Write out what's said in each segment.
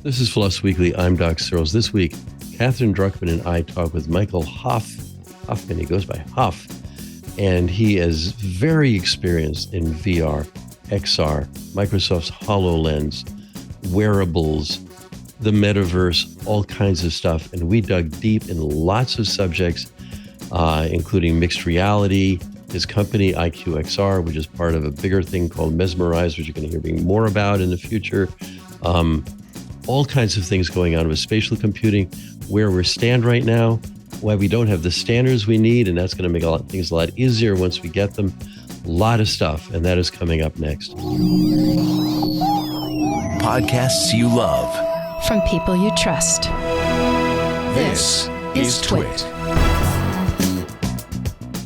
This is FLOSS Weekly. I'm Doc Searls. This week, Katherine Druckman and I talk with Michael Hoffman. He goes by Hoff, and he is very experienced in VR, XR, Microsoft's HoloLens, wearables, the metaverse, all kinds of stuff. And we dug deep in lots of subjects, including mixed reality, his company, IQXR, which is part of a bigger thing called Mesmerize, which you're going to hear more about in the future. All kinds of things going on with spatial computing, where we stand right now, why we don't have the standards we need, and that's going to make things a lot easier once we get them. A lot of stuff, and that is coming up next. Podcasts you love. From people you trust. This is TWiT.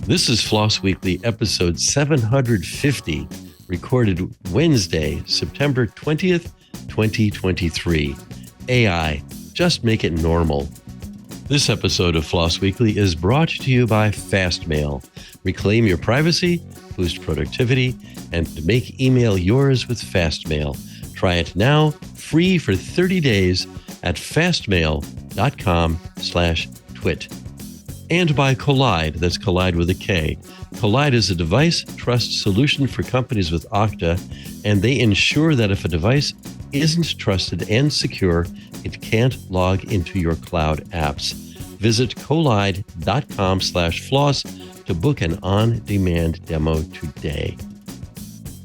This is FLOSS Weekly, episode 750, recorded Wednesday, September 20th, 2023. AI, just make it normal. This episode of FLOSS Weekly is brought to you by FastMail. Reclaim your privacy, boost productivity, and make email yours with FastMail. Try it now, free for 30 days at fastmail.com/twit. And by Collide, that's Collide with a K. Collide is a device trust solution for companies with Okta, and they ensure that if a device isn't trusted and secure, it can't log into your cloud apps. Visit collide.com/floss to book an on-demand demo today.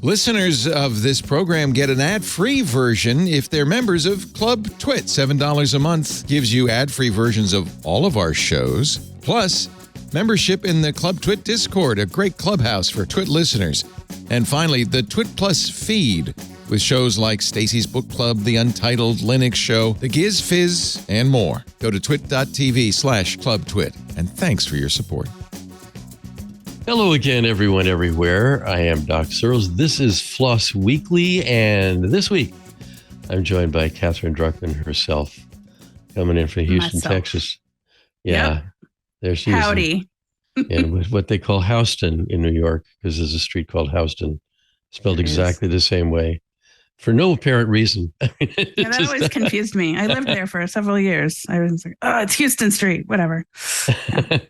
Listeners of this program get an ad-free version if they're members of Club TWiT. $7 a month gives you ad-free versions of all of our shows. Plus, membership in the Club TWiT Discord, a great clubhouse for TWiT listeners. And finally, the TWiT Plus feed with shows like Stacy's Book Club, The Untitled Linux Show, The Giz Fizz, and more. Go to twit.tv/clubtwit. And thanks for your support. Hello again, everyone, everywhere. I am Doc Searls. This is FLOSS Weekly, and this week I'm joined by Katherine Druckman herself, coming in from Houston, Texas. Yeah, yep. There she is. Howdy. And what they call Houston in New York, because there's a street called Houston, spelled exactly the same way, for no apparent reason. I mean, that always confused me. I lived there for several years. I was like, oh, it's Houston Street, whatever. Yeah.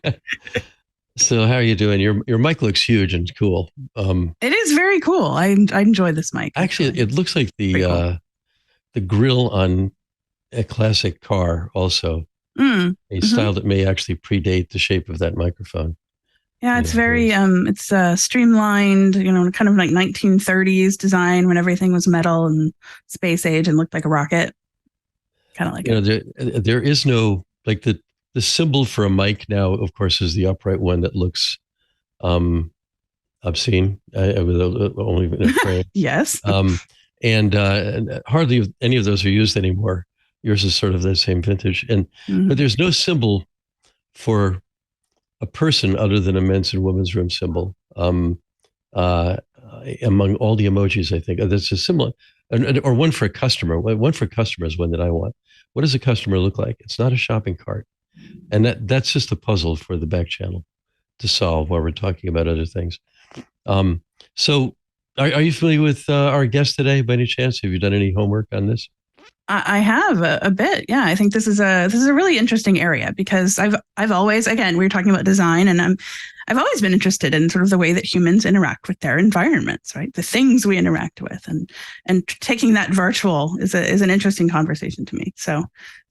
So how are you doing? Your mic looks huge and cool. It is very cool. I enjoy this mic. Actually, it looks like the grill on a classic car also. A style that may actually predate the shape of that microphone. Yeah, it's very it's streamlined, kind of like 1930s design when everything was metal and space age and looked like a rocket. Kind of like there is no, like, the symbol for a mic now, of course, is the upright one that looks obscene. Only in a frame. Yes. And hardly any of those are used anymore. Yours is sort of the same vintage, but there's no symbol for a person other than a men's and women's room symbol. Among all the emojis, I think that's a similar, or one for a customer. One for customers is one that I want. What does a customer look like? It's not a shopping cart, and that's just a puzzle for the back channel to solve while we're talking about other things. So, are you familiar with our guest today by any chance? Have you done any homework on this? I have a bit. Yeah, I think this is a really interesting area because I've always, again, we were talking about design, and I've always been interested in sort of the way that humans interact with their environments, right? The things we interact with, and taking that virtual is an interesting conversation to me. So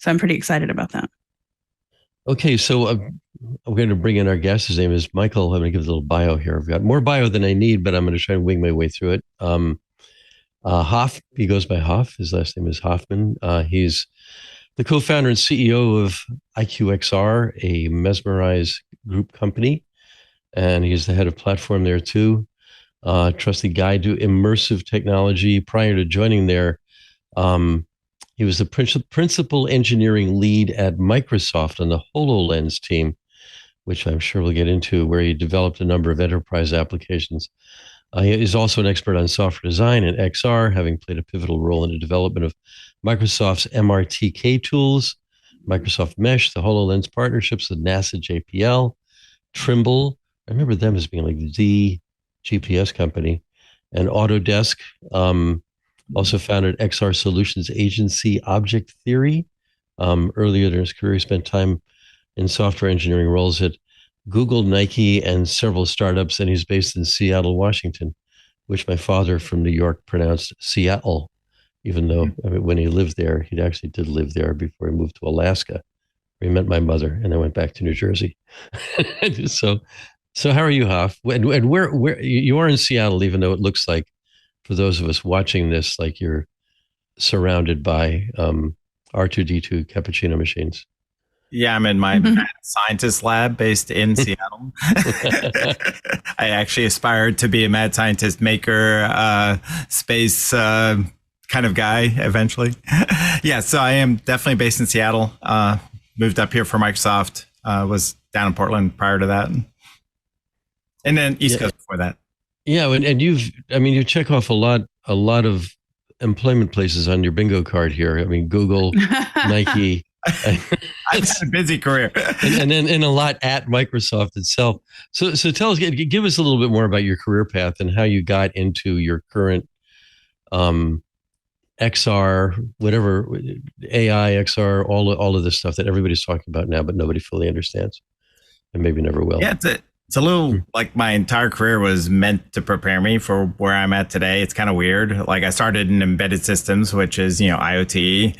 I'm pretty excited about that. Okay, so I'm going to bring in our guest. His name is Michael. I'm going to give a little bio here. I've got more bio than I need, but I'm going to try and wing my way through it. Hoff, he goes by Hoff. His last name is Hoffman. He's the co-founder and CEO of IQXR, a Mesmerize group company, and he's the head of platform there too. Trusted guide to immersive technology. Prior to joining there, he was the principal engineering lead at Microsoft on the HoloLens team, which I'm sure we'll get into, where he developed a number of enterprise applications. He is also an expert on software design and XR, having played a pivotal role in the development of Microsoft's MRTK tools, Microsoft Mesh, the HoloLens partnerships with NASA JPL, Trimble. I remember them as being like the GPS company, and Autodesk. Also founded XR Solutions Agency Object Theory. Earlier in his career, he spent time in software engineering roles at Google, Nike, and several startups. And he's based in Seattle, Washington, which my father from New York pronounced Seattle, even though when he lived there, he actually did live there before he moved to Alaska. He met my mother, and I went back to New Jersey. So how are you, Hoff? And where you are in Seattle, even though it looks like, for those of us watching this, like you're surrounded by R2D2 cappuccino machines. Yeah, I'm in my mad scientist lab based in Seattle. I actually aspired to be a mad scientist maker, space kind of guy eventually. Yeah, so I am definitely based in Seattle. Moved up here for Microsoft. Was down in Portland prior to that, and then East Coast before that. Yeah, and you check off a lot of employment places on your bingo card here. I mean, Google, Nike. I've had a busy career, and then a lot at Microsoft itself. So tell us, give us a little bit more about your career path and how you got into your current XR, whatever, AI, XR, all of this stuff that everybody's talking about now, but nobody fully understands, and maybe never will. Yeah, it's a little like my entire career was meant to prepare me for where I'm at today. It's kind of weird. Like I started in embedded systems, which is, IoT.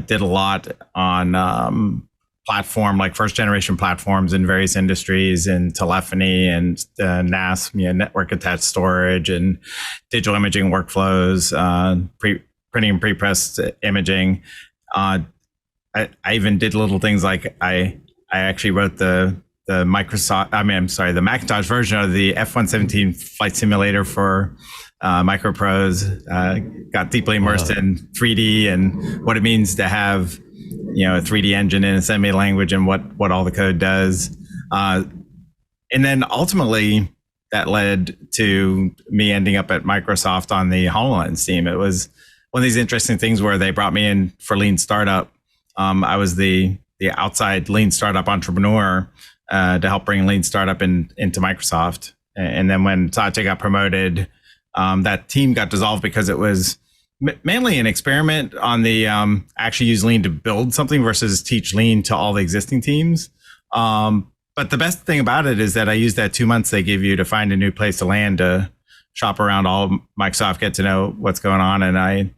Did a lot on platform, like first generation platforms in various industries, and telephony and NAS, network attached storage, and digital imaging workflows, printing and pre-pressed imaging. I even did little things like I actually wrote the Macintosh version of the F-117 flight simulator for micropros. Got deeply immersed in 3D and what it means to have, a 3D engine in assembly language and what all the code does. And then ultimately that led to me ending up at Microsoft on the HoloLens team. It was one of these interesting things where they brought me in for Lean Startup. I was the outside Lean Startup entrepreneur to help bring Lean Startup into Microsoft. And then when Satya got promoted, that team got dissolved because it was mainly an experiment on the actually use Lean to build something versus teach Lean to all the existing teams. But the best thing about it is that I used that 2 months they give you to find a new place to land, to shop around all of Microsoft, get to know what's going on. And I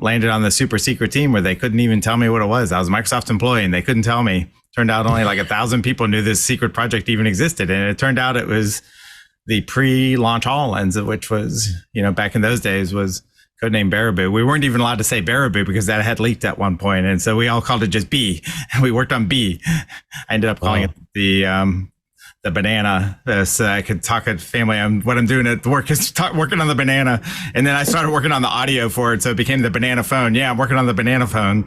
landed on the super secret team where they couldn't even tell me what it was. I was a Microsoft employee and they couldn't tell me. Turned out only like 1,000 people knew this secret project even existed. And it turned out it was the pre-launch HoloLens, which was, back in those days was codenamed Baraboo. We weren't even allowed to say Baraboo because that had leaked at one point. And so we all called it just B. And we worked on B. I ended up calling it the banana, so I could talk at family on what I'm doing at work is working on the banana. And then I started working on the audio for it. So it became the banana phone. Yeah, I'm working on the banana phone,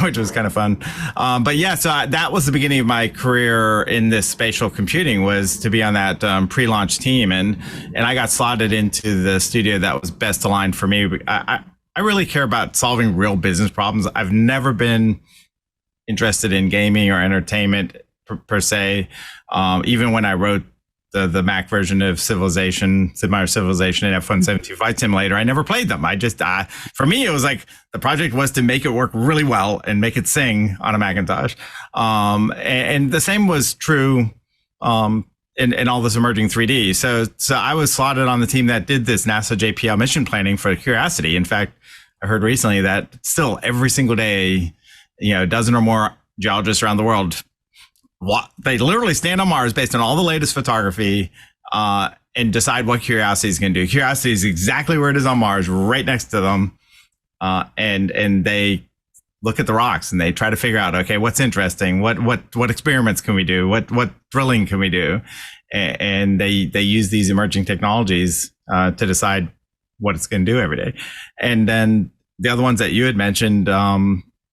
which was kind of fun. But yeah, so that was the beginning of my career in this spatial computing, was to be on that pre-launch team. And I got slotted into the studio that was best aligned for me. I really care about solving real business problems. I've never been interested in gaming or entertainment per se. Even when I wrote the Mac version of Sid Meier's Civilization and F-117 Flight Simulator, I never played them. I just, for me, it was like the project was to make it work really well and make it sing on a Macintosh. And the same was true in all this emerging 3D. So I was slotted on the team that did this NASA JPL mission planning for Curiosity. In fact, I heard recently that still every single day, a dozen or more geologists around the world, they literally stand on Mars based on all the latest photography and decide what Curiosity is going to do. Curiosity is exactly where it is on Mars, right next to them. And they look at the rocks and they try to figure out, okay, what's interesting? What experiments can we do? What drilling can we do? And they use these emerging technologies to decide what it's going to do every day. And then the other ones that you had mentioned,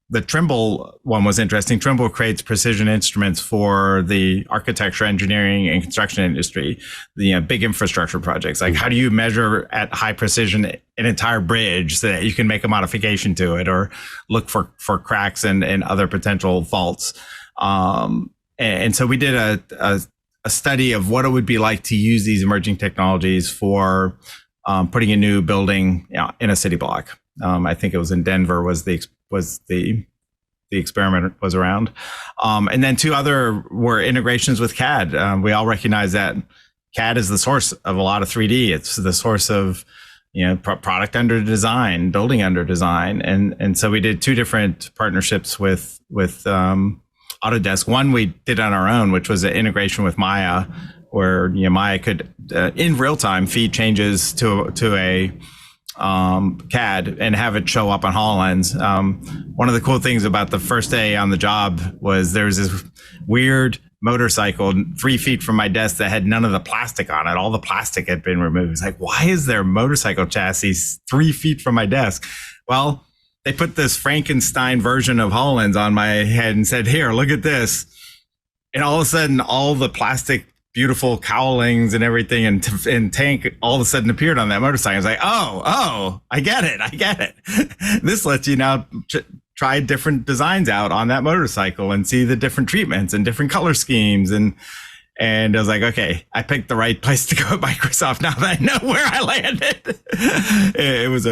the Trimble one was interesting. Trimble creates precision instruments for the architecture, engineering, and construction industry, the big infrastructure projects. Like, how do you measure at high precision an entire bridge so that you can make a modification to it or look for cracks and other potential faults? And so we did a study of what it would be like to use these emerging technologies for putting a new building in a city block. I think it was in Denver was the experiment was around. And then two other were integrations with CAD. We all recognize that CAD is the source of a lot of 3D. It's the source of product under design, building under design, and so we did two different partnerships with Autodesk. One we did on our own, which was an integration with Maya, where Maya could in real time feed changes to a CAD and have it show up on HoloLens. One of the cool things about the first day on the job was there was this weird motorcycle 3 feet from my desk that had none of the plastic on it. All the plastic had been removed. It's like, why is there a motorcycle chassis 3 feet from my desk? Well, they put this Frankenstein version of HoloLens on my head and said, here, look at this. And all of a sudden, all the plastic, beautiful cowlings and everything and tank all of a sudden appeared on that motorcycle. I was like, oh, I get it. This lets you now try different designs out on that motorcycle and see the different treatments and different color schemes. And I was like, okay, I picked the right place to go at Microsoft now that I know where I landed. It was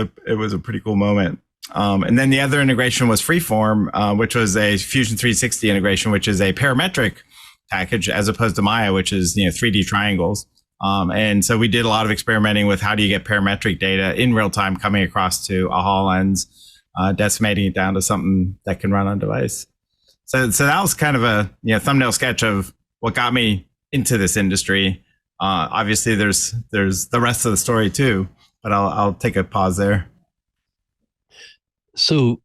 a pretty cool moment. And then the other integration was Freeform, which was a Fusion 360 integration, which is a parametric package as opposed to Maya, which is 3D triangles. And so we did a lot of experimenting with how do you get parametric data in real time coming across to a HoloLens, decimating it down to something that can run on device. So that was kind of a thumbnail sketch of what got me into this industry. Obviously, there's the rest of the story too, but I'll take a pause there. So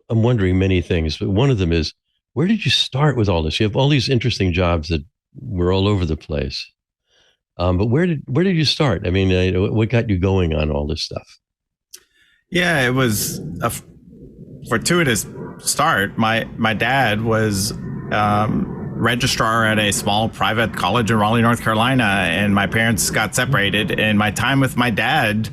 I'm wondering many things, but one of them is, where did you start with all this? You have all these interesting jobs that were all over the place. But where did you start? I mean, what got you going on all this stuff? Yeah, it was a fortuitous start. My dad was registrar at a small private college in Raleigh, North Carolina, and my parents got separated. And my time with my dad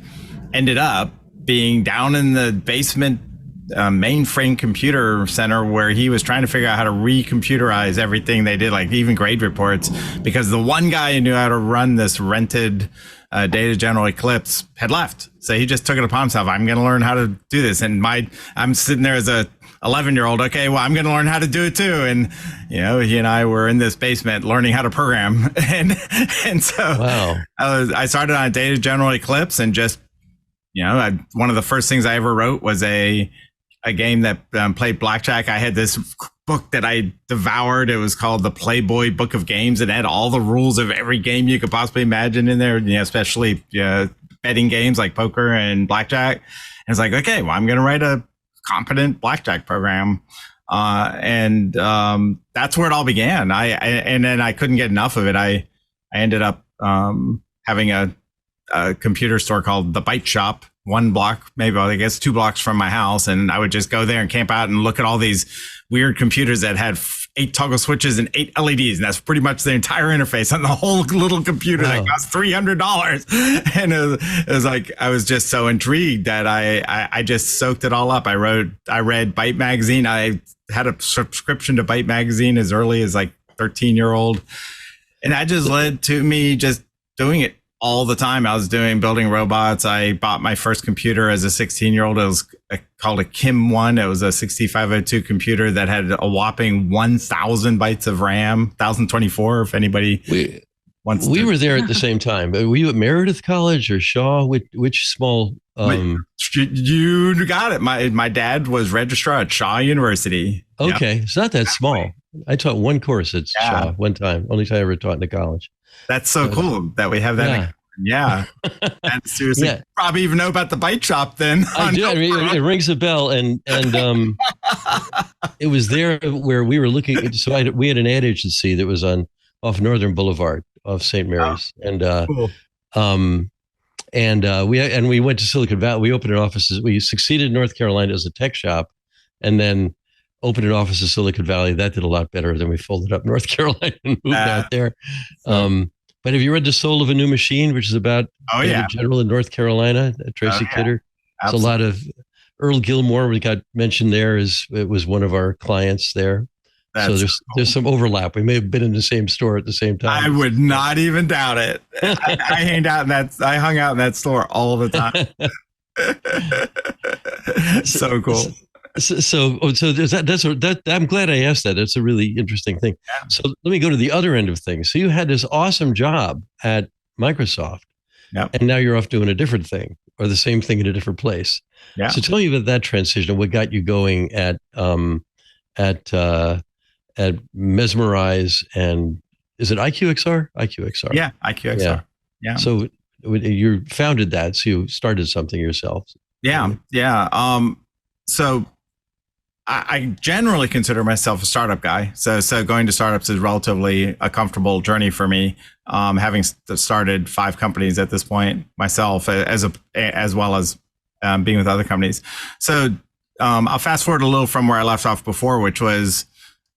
ended up being down in the basement mainframe computer center where he was trying to figure out how to recomputerize everything they did, like even grade reports, because the one guy who knew how to run this rented Data General Eclipse had left. So he just took it upon himself. I'm going to learn how to do this. And I'm sitting there as a 11-year-old. Okay, well, I'm going to learn how to do it too. And, he and I were in this basement learning how to program. and so wow. I started on Data General Eclipse and just, one of the first things I ever wrote was a game that played blackjack. I had this book that I devoured. It was called the Playboy Book of Games. It had all the rules of every game you could possibly imagine in there, especially betting games like poker and blackjack. And it's like, okay, well, I'm going to write a competent blackjack program. And that's where it all began. And then I couldn't get enough of it. I ended up having a computer store called the Byte Shop, 1 block, maybe I guess 2 blocks from my house. And I would just go there and camp out and look at all these weird computers that had 8 toggle switches and 8 LEDs. And that's pretty much the entire interface on the whole little computer that cost $300. And it was like, I was just so intrigued that I just soaked it all up. I read Byte magazine. I had a subscription to Byte magazine as early as like 13-year-old. And that just led to me just doing it all the time. I was building robots. I bought my first computer as a 16-year-old. It was called a Kim 1. It was a 6502 computer that had a whopping 1,000 bytes of RAM, 1024 if anybody wants to. We were there at the same time. Were you at Meredith College or Shaw? Which small? You got it. My dad was registrar at Shaw University. Okay, it's not that small. I taught one course at Shaw one time. Only time I ever taught in the college. That's so cool that we have that. Yeah. And seriously, probably even know about the Byte Shop then. I do. I mean, it rings a bell. And it was there where we were looking at, so we had an ad agency that was off Northern Boulevard off St. Mary's. Cool. We went to Silicon Valley. We opened an office. We succeeded in North Carolina as a tech shop and then opened an office in Silicon Valley. That did a lot better than we folded up North Carolina and moved out there. But have you read The Soul of a New Machine, which is about General in North Carolina, Tracy Kidder? It's a lot of Earl Gilmore. We got mentioned there. It was one of our clients there. So there's some overlap. We may have been in the same store at the same time. I would not even doubt it. I hung out in that store all the time. So cool. So there's that. I'm glad I asked that. That's a really interesting thing. Yeah. So let me go to the other end of things. So you had this awesome job at Microsoft, and now you're off doing a different thing or the same thing in a different place. Yeah. So tell me about that transition. What got you going at Mesmerize, and is it IQXR? IQXR. Yeah, IQXR. Yeah. So you founded that. So you started something yourself. Yeah. So I generally consider myself a startup guy. So going to startups is relatively a comfortable journey for me. Having started 5 companies at this point myself, as well as being with other companies. So I'll fast forward a little from where I left off before, which was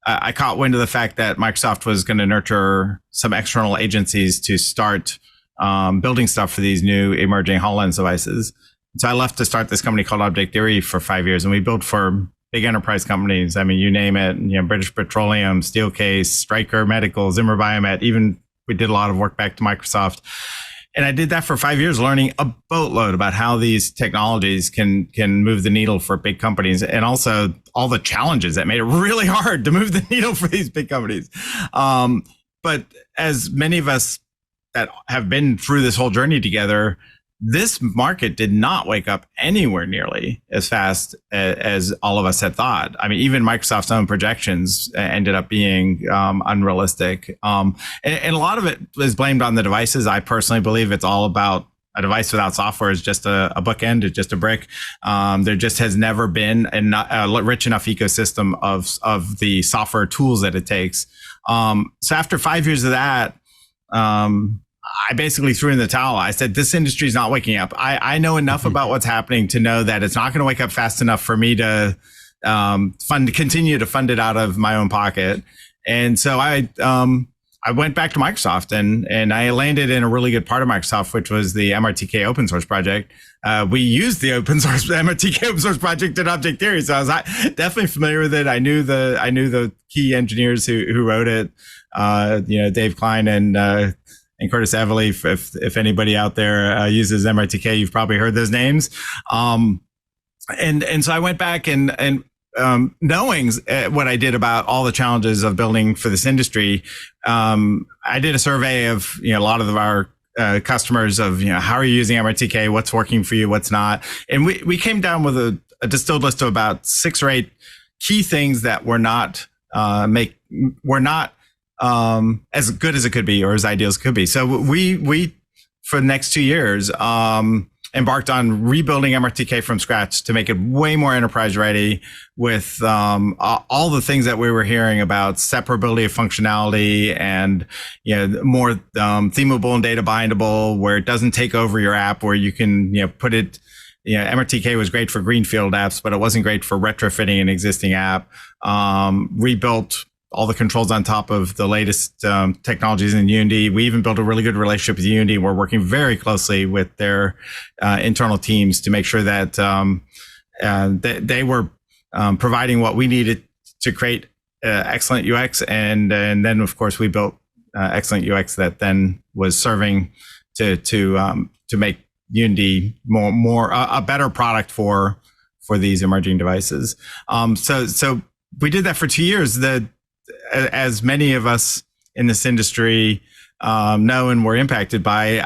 I caught wind of the fact that Microsoft was going to nurture some external agencies to start building stuff for these new emerging HoloLens devices. So I left to start this company called Object Theory for 5 years, and we built for big enterprise companies. I mean, you name it, British Petroleum, Steelcase, Stryker Medical, Zimmer Biomet. Even we did a lot of work back to Microsoft. And I did that for 5 years, learning a boatload about how these technologies can move the needle for big companies, and also all the challenges that made it really hard to move the needle for these big companies. But as many of us that have been through this whole journey together, this market did not wake up anywhere nearly as fast as all of us had thought. I mean, even Microsoft's own projections ended up being unrealistic. And a lot of it is blamed on the devices. I personally believe it's all about a device without software is just a bookend, it's just a brick. There just has never been a rich enough ecosystem of the software tools that it takes. So after 5 years of that, I basically threw in the towel. I said, this industry is not waking up. I know enough about what's happening to know that it's not going to wake up fast enough for me to continue to fund it out of my own pocket. And so I went back to Microsoft and I landed in a really good part of Microsoft, which was the MRTK open source project. We used the MRTK open source project in Object Theory. So I was definitely familiar with it. I knew the key engineers who wrote it, Dave Klein and Curtis Everly. If anybody out there uses MRTK, you've probably heard those names. And so I went back and knowing what I did about all the challenges of building for this industry, I did a survey of a lot of our customers of how are you using MRTK, what's working for you, what's not, and we came down with a distilled list of about 6 or 8 key things that were not as good as it could be or as ideal as it could be. So we for the next 2 years embarked on rebuilding MRTK from scratch to make it way more enterprise ready with all the things that we were hearing about separability of functionality and more themable and data bindable, where it doesn't take over your app, where you can put it. MRTK was great for greenfield apps, but it wasn't great for retrofitting an existing app. Rebuilt all the controls on top of the latest technologies in Unity. We even built a really good relationship with Unity. We're working very closely with their internal teams to make sure that they were providing what we needed to create excellent UX. And then, of course, we built excellent UX that then was serving to make Unity more a better product for these emerging devices. So we did that for 2 years. As many of us in this industry know and were impacted by,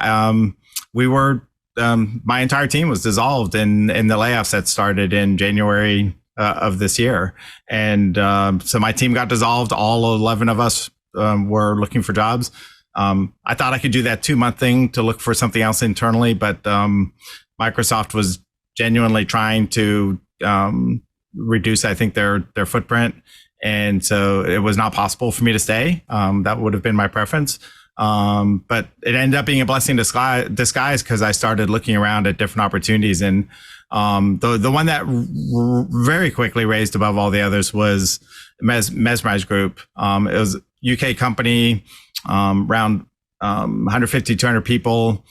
my entire team was dissolved in the layoffs that started in January of this year. And so my team got dissolved. All 11 of us were looking for jobs. I thought I could do that 2-month thing to look for something else internally, but Microsoft was genuinely trying to reduce, I think, their footprint. And so it was not possible for me to stay. That would have been my preference. But it ended up being a blessing disguise because I started looking around at different opportunities. And the one that very quickly raised above all the others was Mesmerize Group. It was a UK company, around 150, 200 people.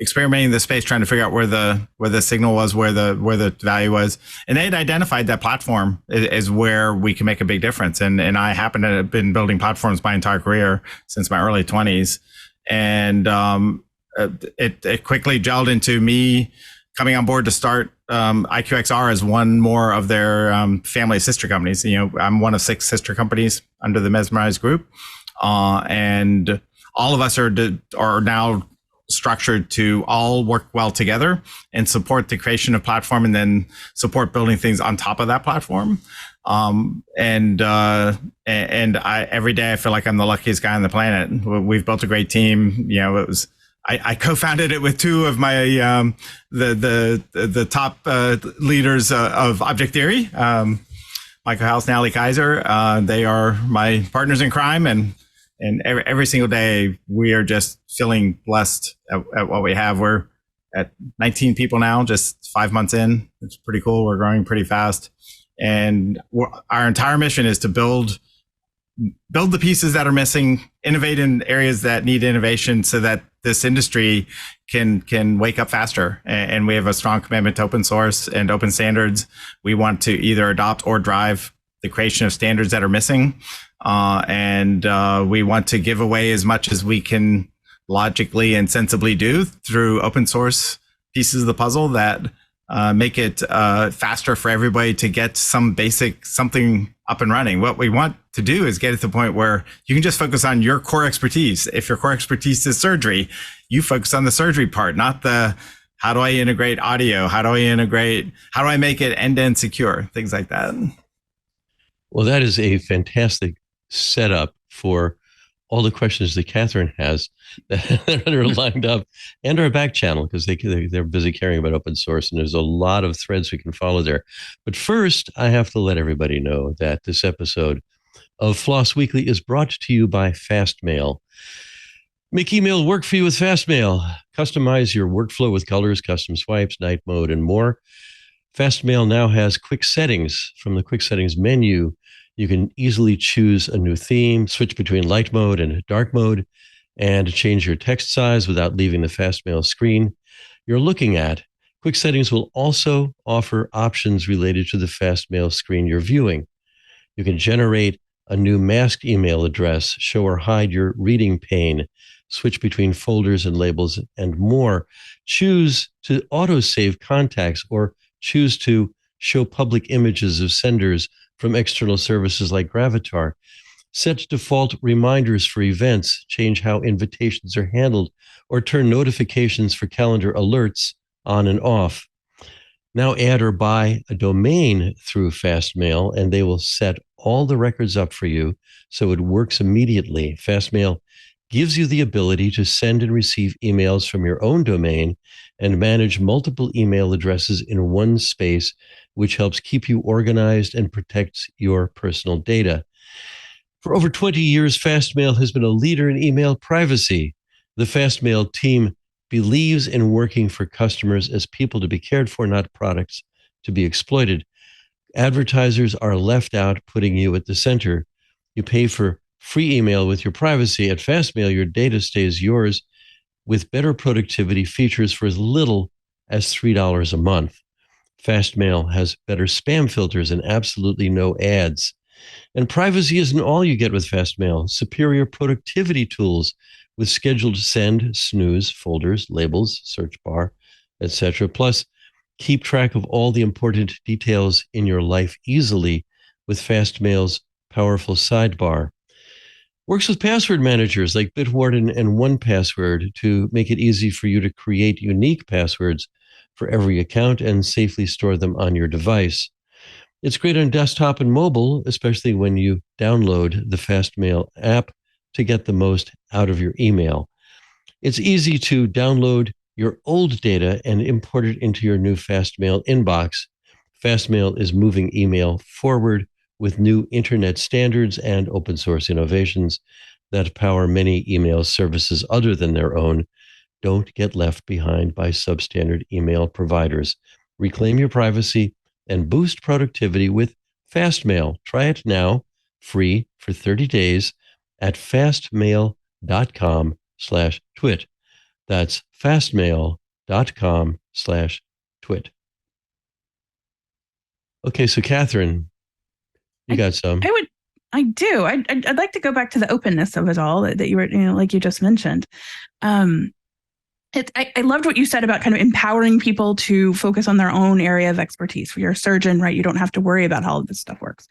experimenting the space, trying to figure out where the signal was, where the value was, and they had identified that platform is where we can make a big difference. And I happen to have been building platforms my entire career since my early 20s, and it quickly gelled into me coming on board to start IQXR as one more of their family of sister companies. I'm one of 6 sister companies under the Mesmerize group, and all of us are now structured to all work well together and support the creation of platform, and then support building things on top of that platform. And I every day I feel like I'm the luckiest guy on the planet. We've built a great team. I co-founded it with 2 of my the top leaders of object theory, Michael House and Ali Kaiser. They are my partners in crime, and every single day we are just feeling blessed at what we have. We're at 19 people now, just 5 months in. It's pretty cool. We're growing pretty fast, and our entire mission is to build the pieces that are missing, innovate in areas that need innovation, so that this industry can wake up faster. And we have a strong commitment to open source and open standards. We want to either adopt or drive the creation of standards that are missing. And we want to give away as much as we can logically and sensibly do through open source pieces of the puzzle that make it faster for everybody to get something up and running. What we want to do is get it to the point where you can just focus on your core expertise. If your core expertise is surgery, you focus on the surgery part, not the how do I integrate audio? How do I make it end-to-end secure? Things like that. Well, that is a fantastic setup for all the questions that Katherine has that are lined up, and our back channel, because they're busy caring about open source, and there's a lot of threads we can follow there. But first, I have to let everybody know that this episode of Floss Weekly is brought to you by FastMail. Make email work for you with FastMail. Customize your workflow with colors, custom swipes, night mode, and more. FastMail now has quick settings. From the quick settings menu, you can easily choose a new theme, switch between light mode and dark mode, and change your text size without leaving the FastMail screen you're looking at. Quick settings will also offer options related to the FastMail screen you're viewing. You can generate a new masked email address, show or hide your reading pane, switch between folders and labels, and more. Choose to autosave contacts, or choose to show public images of senders from external services like Gravatar. Set default reminders for events, change how invitations are handled, or turn notifications for calendar alerts on and off. Now add or buy a domain through FastMail, and they will set all the records up for you so it works immediately. FastMail gives you the ability to send and receive emails from your own domain and manage multiple email addresses in one space, which helps keep you organized and protects your personal data. For over 20 years, FastMail has been a leader in email privacy. The FastMail team believes in working for customers as people to be cared for, not products to be exploited. Advertisers are left out, putting you at the center. You pay for free email with your privacy. At FastMail, your data stays yours with better productivity features for as little as $3 a month. FastMail has better spam filters and absolutely no ads. And privacy isn't all you get with FastMail. Superior productivity tools with scheduled send, snooze, folders, labels, search bar, etc. Plus, keep track of all the important details in your life easily with FastMail's powerful sidebar. Works with password managers like Bitwarden and 1Password to make it easy for you to create unique passwords for every account and safely store them on your device. It's great on desktop and mobile, especially when you download the FastMail app to get the most out of your email. It's easy to download your old data and import it into your new FastMail inbox. FastMail is moving email forward with new internet standards and open source innovations that power many email services other than their own. Don't get left behind by substandard email providers. Reclaim your privacy and boost productivity with FastMail. Try it now, free for 30 days at fastmail.com/twit. That's fastmail.com/twit. Okay, so Katherine, you got some. I do. I'd like to go back to the openness of it all that you were, like you just mentioned. I loved what you said about kind of empowering people to focus on their own area of expertise. For your surgeon, right? You don't have to worry about how all this stuff works.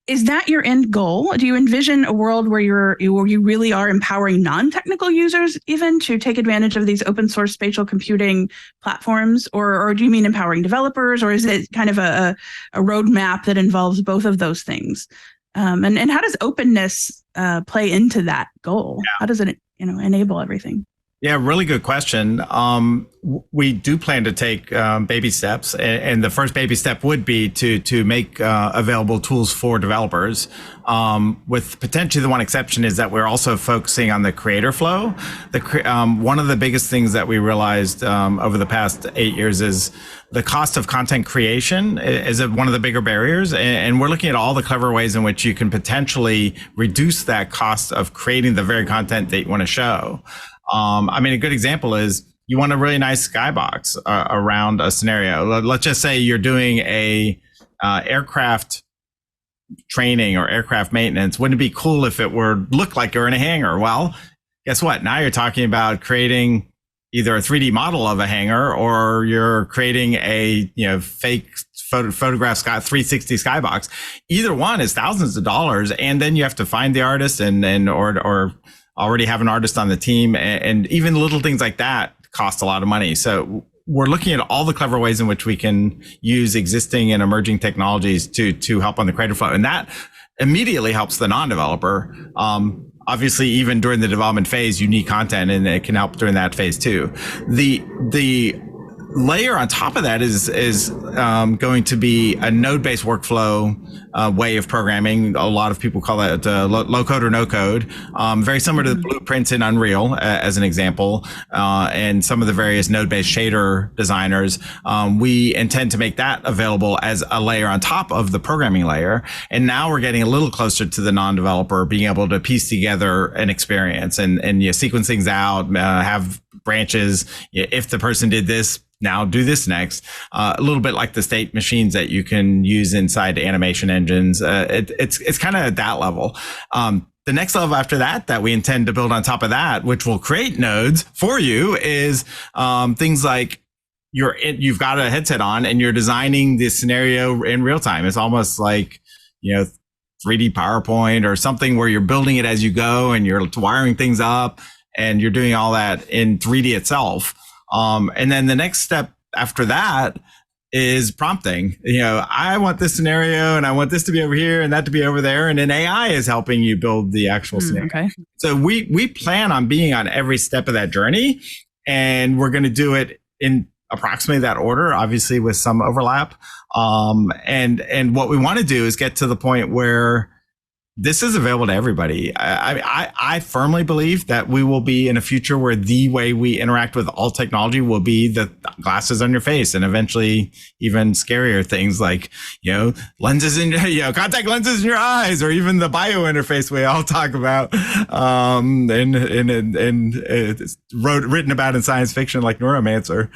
Is that your end goal? Do you envision a world where you really are empowering non-technical users even to take advantage of these open source spatial computing platforms? Or do you mean empowering developers? Or is it kind of a roadmap that involves both of those things? And how does openness play into that goal? Yeah. How does it enable everything? Yeah, really good question. We do plan to take baby steps, and the first baby step would be to make available tools for developers. With potentially the one exception is that we're also focusing on the creator flow. One of the biggest things that we realized over the past 8 years is the cost of content creation is one of the bigger barriers, and we're looking at all the clever ways in which you can potentially reduce that cost of creating the very content that you want to show. A good example is you want a really nice skybox around a scenario. Let's just say you're doing a aircraft training or aircraft maintenance. Wouldn't it be cool if it looked like you're in a hangar? Well, guess what? Now you're talking about creating either a 3D model of a hangar, or you're creating a fake photograph 360 skybox. Either one is thousands of dollars, and then you have to find the artist or already have an artist on the team, and even little things like that cost a lot of money. So we're looking at all the clever ways in which we can use existing and emerging technologies to help on the creator flow, and that immediately helps the non-developer. Obviously, even during the development phase, you need content, and it can help during that phase too. The layer on top of that is going to be a node-based workflow way of programming. A lot of people call that low code or no code. Very similar to the blueprints in Unreal, as an example, and some of the various node-based shader designers. We intend to make that available as a layer on top of the programming layer. And now we're getting a little closer to the non-developer being able to piece together an experience and sequence things out, have branches. If the person did this, now do this next. A little bit like the state machines that you can use inside animation engines. It's kind of at that level. The next level after that we intend to build on top of that, which will create nodes for you, is things like you've got a headset on and you're designing this scenario in real time. It's almost like 3D PowerPoint or something where you're building it as you go and you're wiring things up and you're doing all that in 3D itself. And then the next step after that is prompting. I want this scenario and I want this to be over here and that to be over there. And then AI is helping you build the actual scenario. Okay. So we plan on being on every step of that journey, and we're going to do it in approximately that order, obviously with some overlap. And what we want to do is get to the point where this is available to everybody. I firmly believe that we will be in a future where the way we interact with all technology will be the glasses on your face, and eventually even scarier things like, lenses in, contact lenses in your eyes, or even the bio interface we all talk about, and it's written about in science fiction like Neuromancer.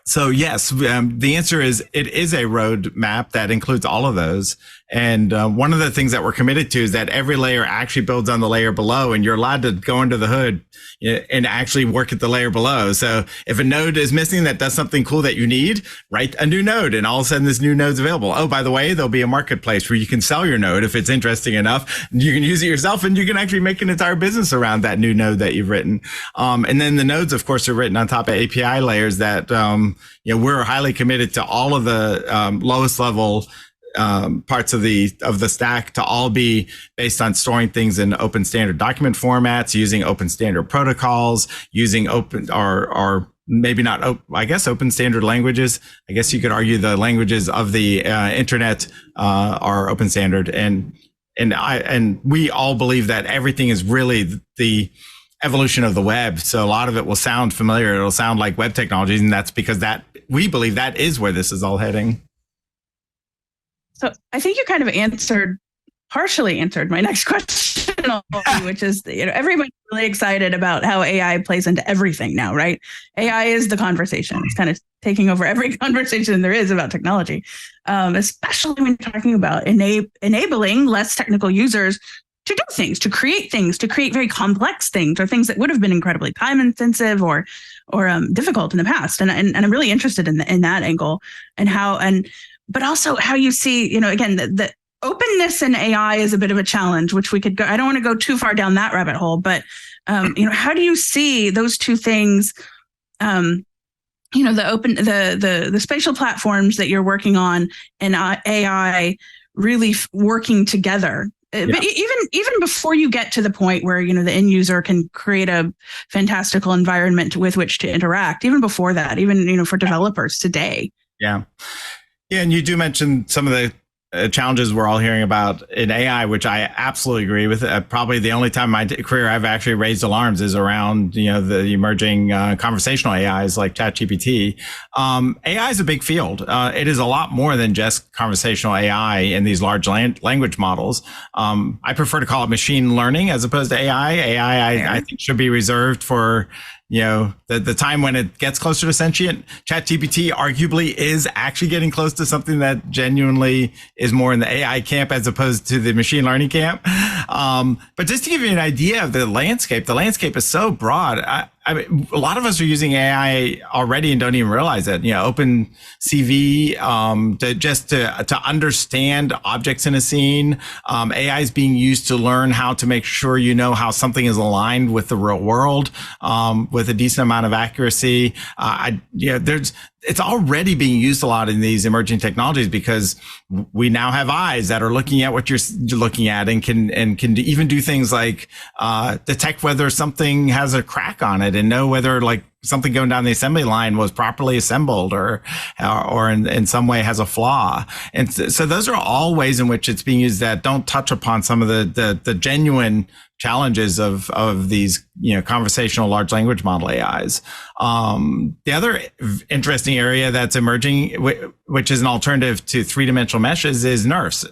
So yes, the answer is it is a roadmap that includes all of those. And one of the things that we're committed to is that every layer actually builds on the layer below, and you're allowed to go under the hood and actually work at the layer below. So if a node is missing that does something cool that you need, write a new node, and all of a sudden this new node's available. Oh, by the way, there'll be a marketplace where you can sell your node if it's interesting enough. You can use it yourself, and you can actually make an entire business around that new node that you've written. And then the nodes, of course, are written on top of API layers that we're highly committed to all of the lowest level parts of the stack to all be based on storing things in open standard document formats, using open standard protocols, using open or maybe not, open standard languages. I guess you could argue the languages of the internet are open standard, and we all believe that everything is really the evolution of the web. So a lot of it will sound familiar. It'll sound like web technologies, and that's because we believe that is where this is all heading. So I think you kind of partially answered my next question technology, which is, everybody's really excited about how AI plays into everything now, right? AI is the conversation. It's kind of taking over every conversation there is about technology, especially when you're talking about enabling less technical users to do things, to create very complex things, or things that would have been incredibly time intensive or difficult in the past. And I'm really interested in that angle, but also how you see, again, the openness in AI is a bit of a challenge, which we could go. I don't want to go too far down that rabbit hole, but how do you see those two things? The spatial platforms that you're working on and AI really working together. Yeah. But even before you get to the point where the end user can create a fantastical environment with which to interact, even before that, even for developers today. Yeah, and you do mention some of the challenges we're all hearing about in AI, which I absolutely agree with. Probably the only time in my career I've actually raised alarms is around the emerging conversational AIs like ChatGPT. AI is a big field. It is a lot more than just conversational AI in these large language models. I prefer to call it machine learning as opposed to AI. AI, I think, should be reserved for the time when it gets closer to sentient. ChatGPT arguably is actually getting close to something that genuinely is more in the AI camp as opposed to the machine learning camp. But just to give you an idea of the landscape is so broad. I mean, a lot of us are using AI already and don't even realize it. OpenCV, to understand objects in a scene. AI is being used to learn how to make sure how something is aligned with the real world, with a decent amount of accuracy. It's already being used a lot in these emerging technologies because we now have eyes that are looking at what you're looking at and can even do things like detect whether something has a crack on it and know whether something going down the assembly line was properly assembled or in some way has a flaw. And so those are all ways in which it's being used that don't touch upon some of the genuine challenges of these, conversational large language model AIs. The other interesting area that's emerging, which is an alternative to three-dimensional meshes, is NeRFs.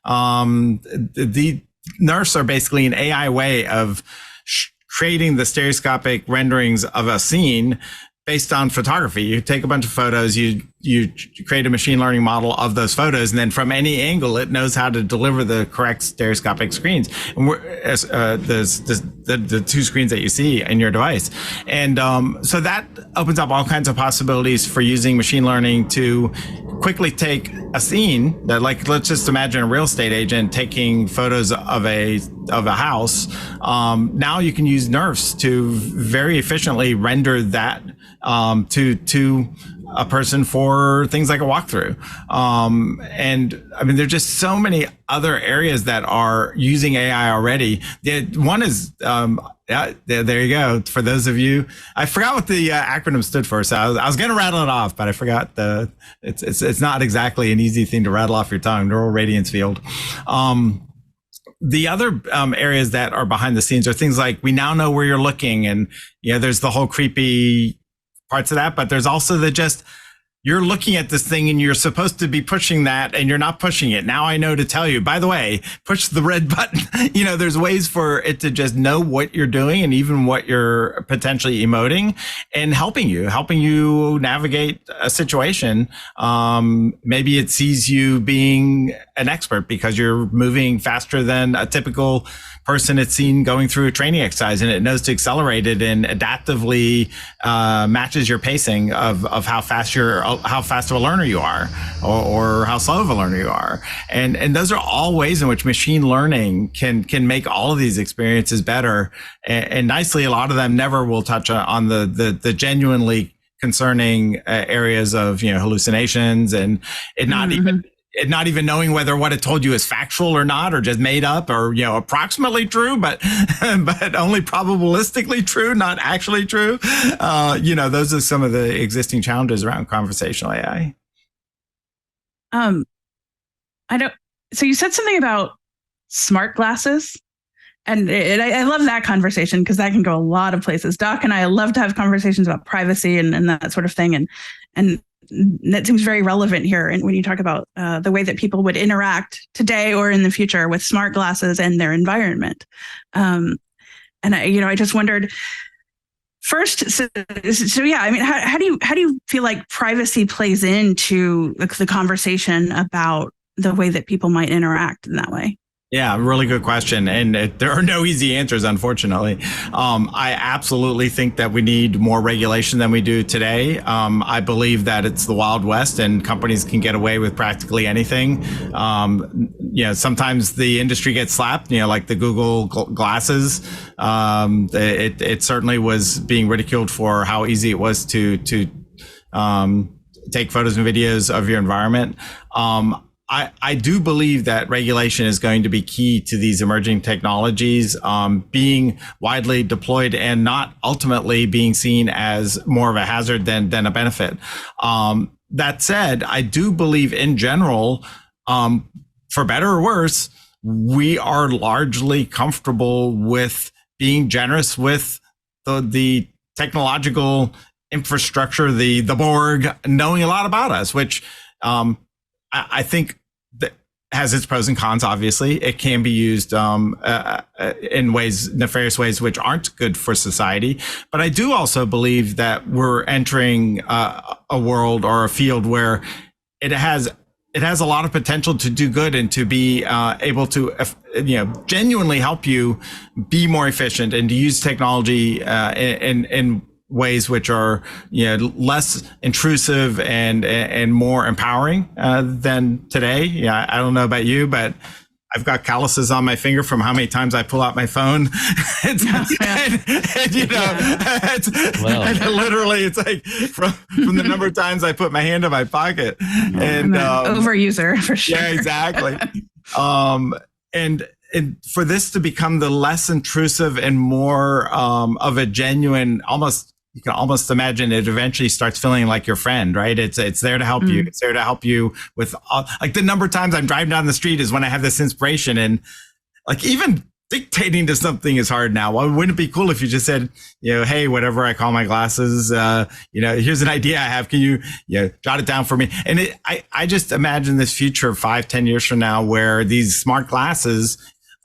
The NeRFs are basically an AI way of creating the stereoscopic renderings of a scene based on photography. You take a bunch of photos, you create a machine learning model of those photos, and then from any angle, it knows how to deliver the correct stereoscopic screens. And the two screens that you see in your device. And so that opens up all kinds of possibilities for using machine learning to quickly take a scene that, let's just imagine a real estate agent taking photos of a house. Now you can use NeRFs to very efficiently render that to a person for things like a walkthrough. And I mean, there's just so many other areas that are using AI already. One is, there you go. For those of you, I forgot what the acronym stood for. So I was going to rattle it off, but I forgot it's not exactly an easy thing to rattle off your tongue, neural radiance field. The other areas that are behind the scenes are things like we now know where you're looking, and there's the whole creepy parts of that, but there's also you're looking at this thing and you're supposed to be pushing that and you're not pushing it. Now I know to tell you, by the way, push the red button. There's ways for it to just know what you're doing and even what you're potentially emoting and helping you navigate a situation. Maybe it sees you being an expert because you're moving faster than a typical person it's seen going through a training exercise, and it knows to accelerate it and adaptively matches your pacing of how fast of a learner you are, or how slow of a learner you are. And those are all ways in which machine learning can make all of these experiences better. And nicely, a lot of them never will touch on the genuinely concerning areas of hallucinations and it not even knowing whether what it told you is factual or not, or just made up, or approximately true, but only probabilistically true, not actually true. Those are some of the existing challenges around conversational AI. So you said something about smart glasses, and I love that conversation because that can go a lot of places. Doc and I love to have conversations about privacy and that sort of thing, and that seems very relevant here. And when you talk about the way that people would interact today or in the future with smart glasses and their environment. And I just wondered first, so yeah, I mean, how do you feel like privacy plays into the conversation about the way that people might interact in that way? Yeah, really good question. And there are no easy answers, unfortunately. I absolutely think that we need more regulation than we do today. I believe that it's the Wild West and companies can get away with practically anything. Sometimes the industry gets slapped, like the Google glasses. It certainly was being ridiculed for how easy it was to take photos and videos of your environment. I do believe that regulation is going to be key to these emerging technologies being widely deployed and not ultimately being seen as more of a hazard than a benefit. That said, I do believe in general, for better or worse, we are largely comfortable with being generous with the technological infrastructure, the Borg, knowing a lot about us, which I think that has its pros and cons. Obviously, it can be used in nefarious ways, which aren't good for society. But I do also believe that we're entering a world or a field where it has a lot of potential to do good and to be able to, genuinely help you be more efficient and to use technology in ways which are less intrusive and more empowering than today. Yeah, I don't know about you, but I've got calluses on my finger from how many times I pull out my phone. And literally, it's like from the number of times I put my hand in my pocket. And I'm an overuser for sure. Yeah, exactly. And for this to become the less intrusive and more of a genuine, you can almost imagine it eventually starts feeling like your friend, right? It's there to help you. It's there to help you with like the number of times I'm driving down the street is when I have this inspiration, and like even dictating to something is hard now. Well, wouldn't it be cool if you just said, hey, whatever I call my glasses, here's an idea I have. Can you, jot it down for me? And I just imagine this future 5-10 years from now where these smart glasses,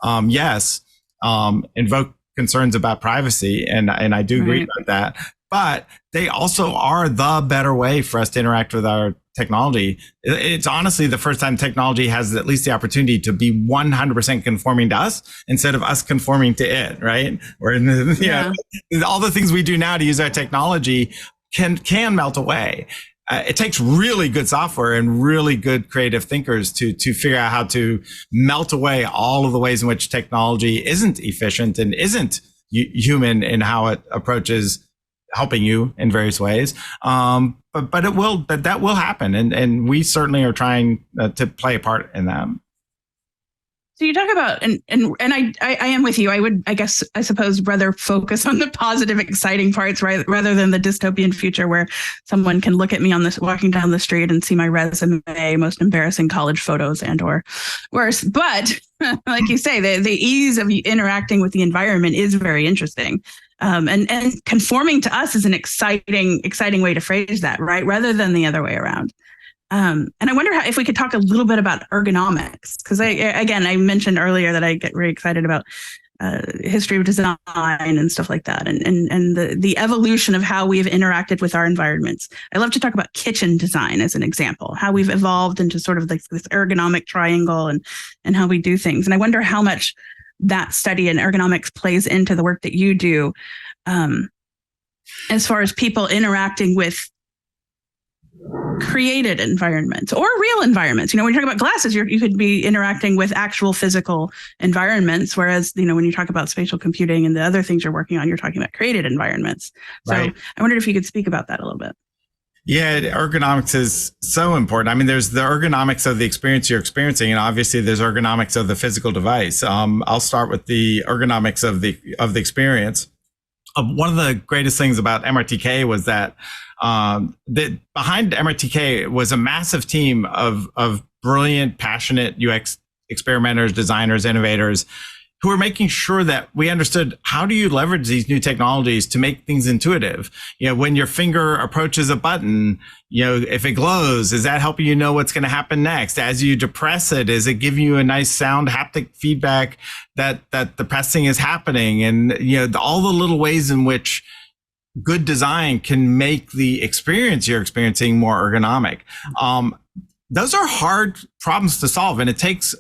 invoke concerns about privacy. And I do agree about that. But they also are the better way for us to interact with our technology. It's honestly the first time technology has at least the opportunity to be 100% conforming to us instead of us conforming to it, right? Or all the things we do now to use our technology can melt away. It takes really good software and really good creative thinkers to figure out how to melt away all of the ways in which technology isn't efficient and isn't human in how it approaches helping you in various ways. But that will happen. And we certainly are trying to play a part in that. So you talk about, and I am with you. I suppose rather focus on the positive, exciting parts, right, rather than the dystopian future where someone can look at me walking down the street and see my resume, most embarrassing college photos and or worse. But like you say, the ease of interacting with the environment is very interesting. And conforming to us is an exciting way to phrase that, right? Rather than the other way around. And I wonder if we could talk a little bit about ergonomics, because I mentioned earlier that I get very excited about history of design and stuff like that, and the evolution of how we've interacted with our environments. I love to talk about kitchen design as an example, how we've evolved into sort of like this ergonomic triangle and how we do things. And I wonder how much that study in ergonomics plays into the work that you do, as far as people interacting with created environments or real environments. When you talk about glasses, you could be interacting with actual physical environments, whereas when you talk about spatial computing and the other things you're working on, you're talking about created environments. So right. I wondered if you could speak about that a little bit. Yeah, ergonomics is so important. I mean, there's the ergonomics of the experience you're experiencing, and obviously there's ergonomics of the physical device. I'll start with the ergonomics of the experience. One of the greatest things about MRTK was that behind MRTK was a massive team of brilliant, passionate UX experimenters, designers, innovators who are making sure that we understood, how do you leverage these new technologies to make things intuitive? When your finger approaches a button, if it glows, is that helping you know what's going to happen next? As you depress it, is it giving you a nice sound haptic feedback that the pressing is happening? And, all the little ways in which good design can make the experience you're experiencing more ergonomic. Those are hard problems to solve, and it takes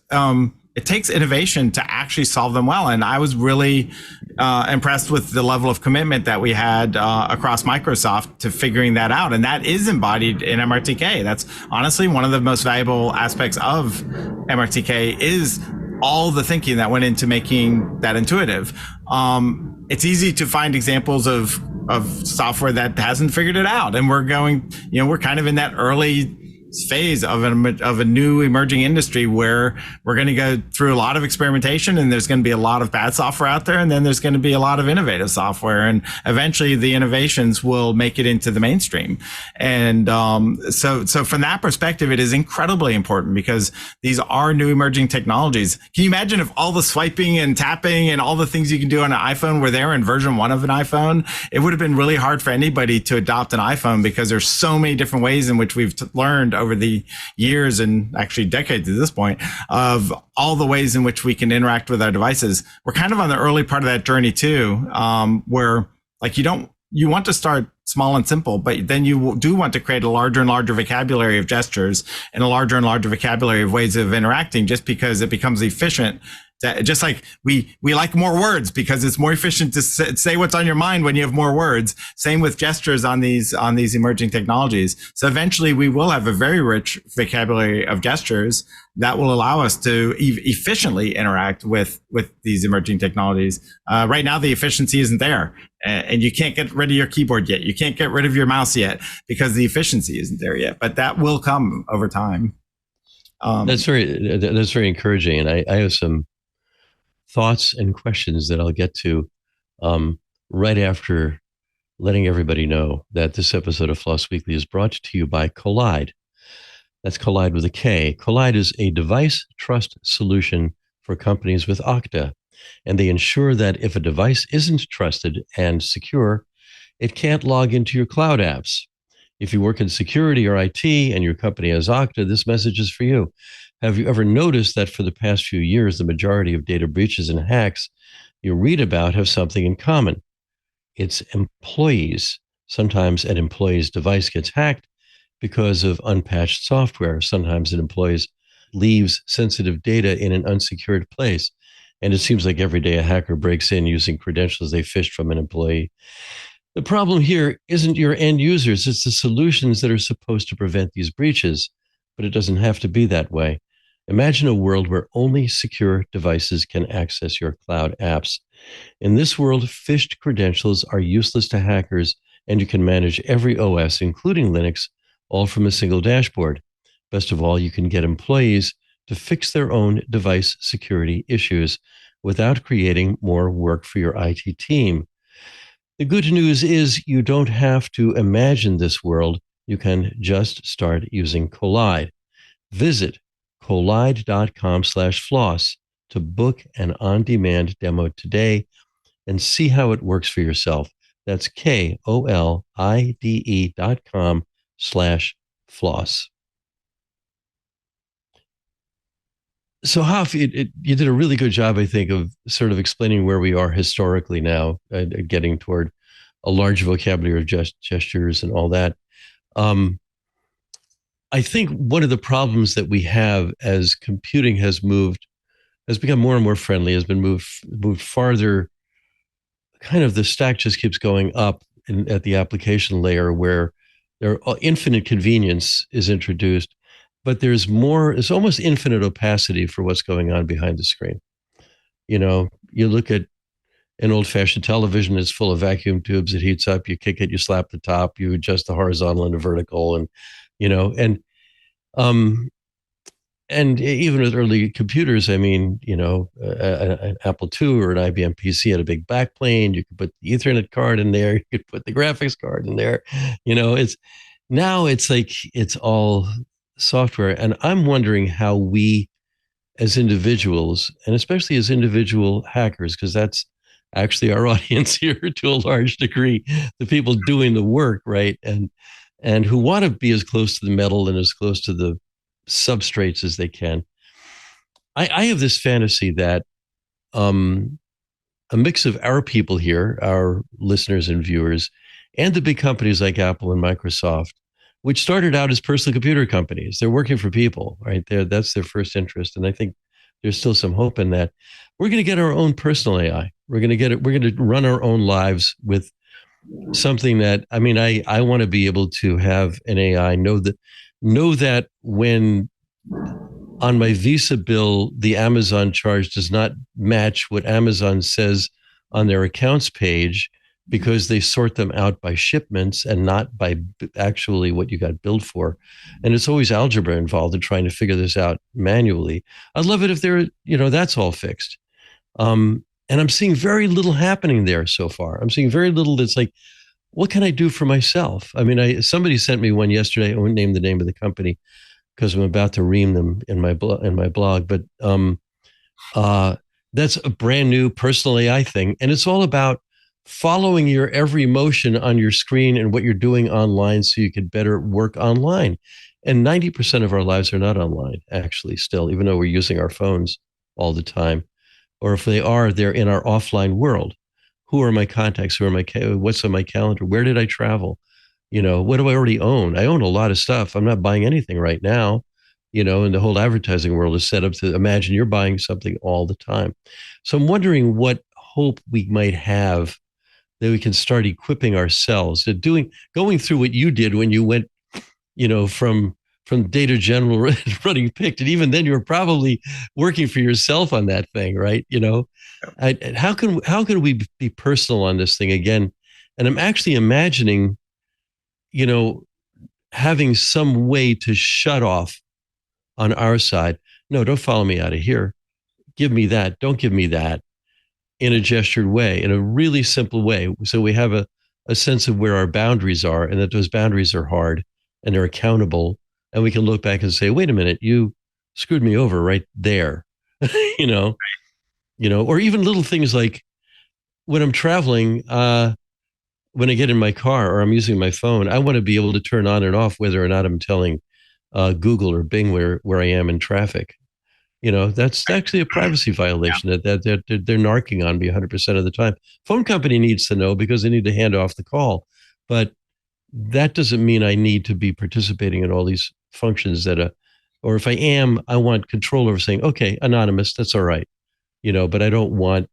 innovation to actually solve them well. And I was really impressed with the level of commitment that we had across Microsoft to figuring that out. And that is embodied in MRTK. That's honestly one of the most valuable aspects of MRTK, is all the thinking that went into making that intuitive. It's easy to find examples of software that hasn't figured it out. And we're kind of in that early phase of a new emerging industry where we're going to go through a lot of experimentation, and there's going to be a lot of bad software out there, and then there's going to be a lot of innovative software, and eventually the innovations will make it into the mainstream. And so from that perspective, it is incredibly important, because these are new emerging technologies. Can you imagine if all the swiping and tapping and all the things you can do on an iPhone were there in version 1 of an iPhone? It would have been really hard for anybody to adopt an iPhone, because there's so many different ways in which we've learned over the years, and actually decades at this point, of all the ways in which we can interact with our devices. We're kind of on the early part of that journey too, where you want to start small and simple, but then you do want to create a larger and larger vocabulary of gestures and a larger and larger vocabulary of ways of interacting, just because it becomes efficient. Just like we like more words because it's more efficient to say what's on your mind when you have more words. Same with gestures on these emerging technologies. So eventually we will have a very rich vocabulary of gestures that will allow us to efficiently interact with these emerging technologies. Right now, the efficiency isn't there, and you can't get rid of your keyboard yet. You can't get rid of your mouse yet, because the efficiency isn't there yet. But that will come over time. That's very encouraging, and I have some thoughts and questions that I'll get to right after letting everybody know that this episode of Floss Weekly is brought to you by Collide. That's Collide with a K. Collide is a device trust solution for companies with Okta, and they ensure that if a device isn't trusted and secure, it can't log into your cloud apps. If you work in security or IT and your company has Okta, this message is for you. Have you ever noticed that for the past few years, the majority of data breaches and hacks you read about have something in common? It's employees. Sometimes an employee's device gets hacked because of unpatched software. Sometimes an employee leaves sensitive data in an unsecured place. And it seems like every day a hacker breaks in using credentials they fished from an employee. The problem here isn't your end users, it's the solutions that are supposed to prevent these breaches, but it doesn't have to be that way. Imagine a world where only secure devices can access your cloud apps. In this world, phished credentials are useless to hackers, and you can manage every OS, including Linux, all from a single dashboard. Best of all, you can get employees to fix their own device security issues without creating more work for your IT team. The good news is you don't have to imagine this world. You can just start using Collide. Visit collide.com/floss to book an on-demand demo today and see how it works for yourself. That's KOLIDE.com/floss. So Hoff, you did a really good job, I think, of sort of explaining where we are historically now, getting toward a large vocabulary of gestures and all that. I think one of the problems that we have as computing has become more and more friendly, has been moved farther. Kind of the stack just keeps going up at the application layer, where infinite convenience is introduced, but it's almost infinite opacity for what's going on behind the screen. You look at an old-fashioned television, it's full of vacuum tubes, it heats up, you kick it, you slap the top, you adjust the horizontal and the vertical, and even with early computers, I mean, an Apple II or an IBM PC had a big backplane. You could put the Ethernet card in there. You could put the graphics card in there. It's like it's all software. And I'm wondering how we as individuals, and especially as individual hackers, because that's actually our audience here to a large degree, the people doing the work, right? And who want to be as close to the metal and as close to the substrates as they can. I have this fantasy that a mix of our people here, our listeners and viewers, and the big companies like Apple and Microsoft, which started out as personal computer companies. They're working for people, right? That's their first interest. And I think there's still some hope in that. We're going to get our own personal AI. We're going to run our own lives with something that, I mean, I want to be able to have an AI know that when on my Visa bill, the Amazon charge does not match what Amazon says on their accounts page, because they sort them out by shipments and not by actually what you got billed for. And it's always algebra involved in trying to figure this out manually. I'd love it if that's all fixed. And I'm seeing very little happening there so far. I'm seeing very little that's like, what can I do for myself? I mean, somebody sent me one yesterday. I won't name the name of the company because I'm about to ream them in my blog. But that's a brand new personal AI thing. And it's all about following your every motion on your screen and what you're doing online so you can better work online. And 90% of our lives are not online, actually, still, even though we're using our phones all the time. Or if they are, they're in our offline world. Who are my contacts? What's on my calendar? Where did I travel? What do I already own? I own a lot of stuff. I'm not buying anything right now, and the whole advertising world is set up to imagine you're buying something all the time. So I'm wondering what hope we might have that we can start equipping ourselves to going through what you did when you went, from Data General running PICT. And even then you were probably working for yourself on that thing, right? How can we be personal on this thing again? And I'm actually imagining, having some way to shut off on our side. No, don't follow me out of here. Give me that. Don't give me that. In a gestured way, in a really simple way. So we have a sense of where our boundaries are, and that those boundaries are hard and they're accountable. And we can look back and say, wait a minute, you screwed me over right there. Or even little things like when I'm traveling, when I get in my car or I'm using my phone, I want to be able to turn on and off whether or not I'm telling Google or Bing where I am in traffic. That's actually a privacy violation that they're narking on me 100% of the time. Phone company needs to know because they need to hand off the call. But that doesn't mean I need to be participating in all these functions or if I am, I want control over saying, okay, anonymous, that's all right. But I don't want,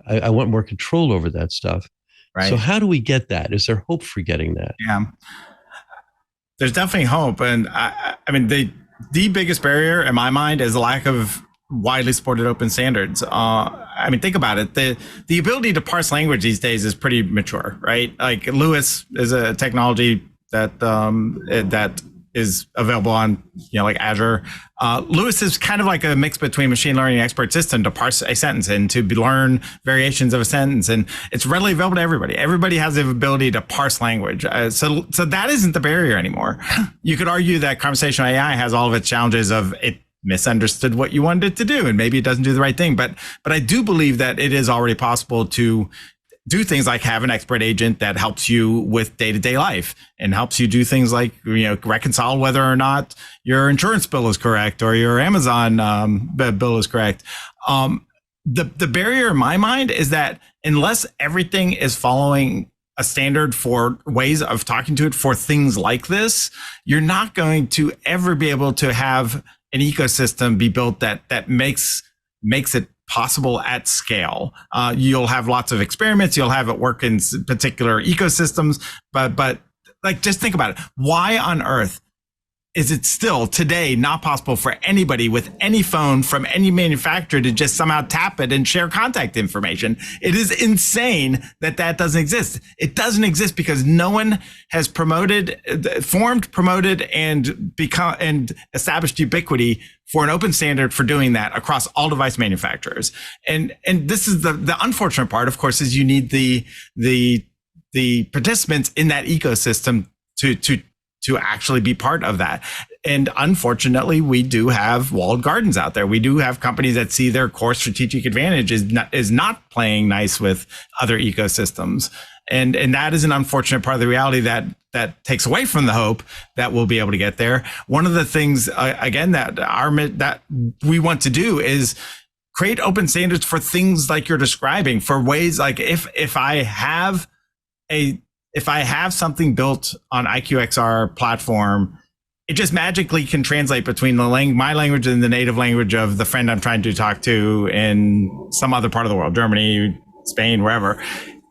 I want more control over that stuff. Right. So how do we get that? Is there hope for getting that? Yeah, there's definitely hope. And I mean, the biggest barrier in my mind is the lack of widely supported open standards. I mean, think about it. The ability to parse language these days is pretty mature, right? Like Lewis is a technology that is available on, like Azure. Lewis is kind of like a mix between machine learning and expert system to parse a sentence and to learn variations of a sentence. And it's readily available to everybody. Everybody has the ability to parse language. So that isn't the barrier anymore. You could argue that conversational AI has all of its challenges of it misunderstood what you wanted it to do, and maybe it doesn't do the right thing. But I do believe that it is already possible to do things like have an expert agent that helps you with day-to-day life and helps you do things like, reconcile whether or not your insurance bill is correct or your Amazon bill is correct. The barrier in my mind is that unless everything is following a standard for ways of talking to it for things like this, you're not going to ever be able to have an ecosystem be built that makes it possible at scale. You'll have lots of experiments. You'll have it work in particular ecosystems, but like, just think about it. Why on earth is it still today not possible for anybody with any phone from any manufacturer to just somehow tap it and share contact information? It is insane that doesn't exist. It doesn't exist because no one has promoted, and established ubiquity for an open standard for doing that across all device manufacturers. And this is the unfortunate part, of course, is you need the participants in that ecosystem to actually be part of that. And unfortunately, we do have walled gardens out there. We do have companies that see their core strategic advantage is not playing nice with other ecosystems. And that is an unfortunate part of the reality that takes away from the hope that we'll be able to get there. One of the things, again, that we want to do is create open standards for things like you're describing, for ways like if I have something built on IQXR platform, it just magically can translate between my language and the native language of the friend I'm trying to talk to in some other part of the world, Germany, Spain, wherever,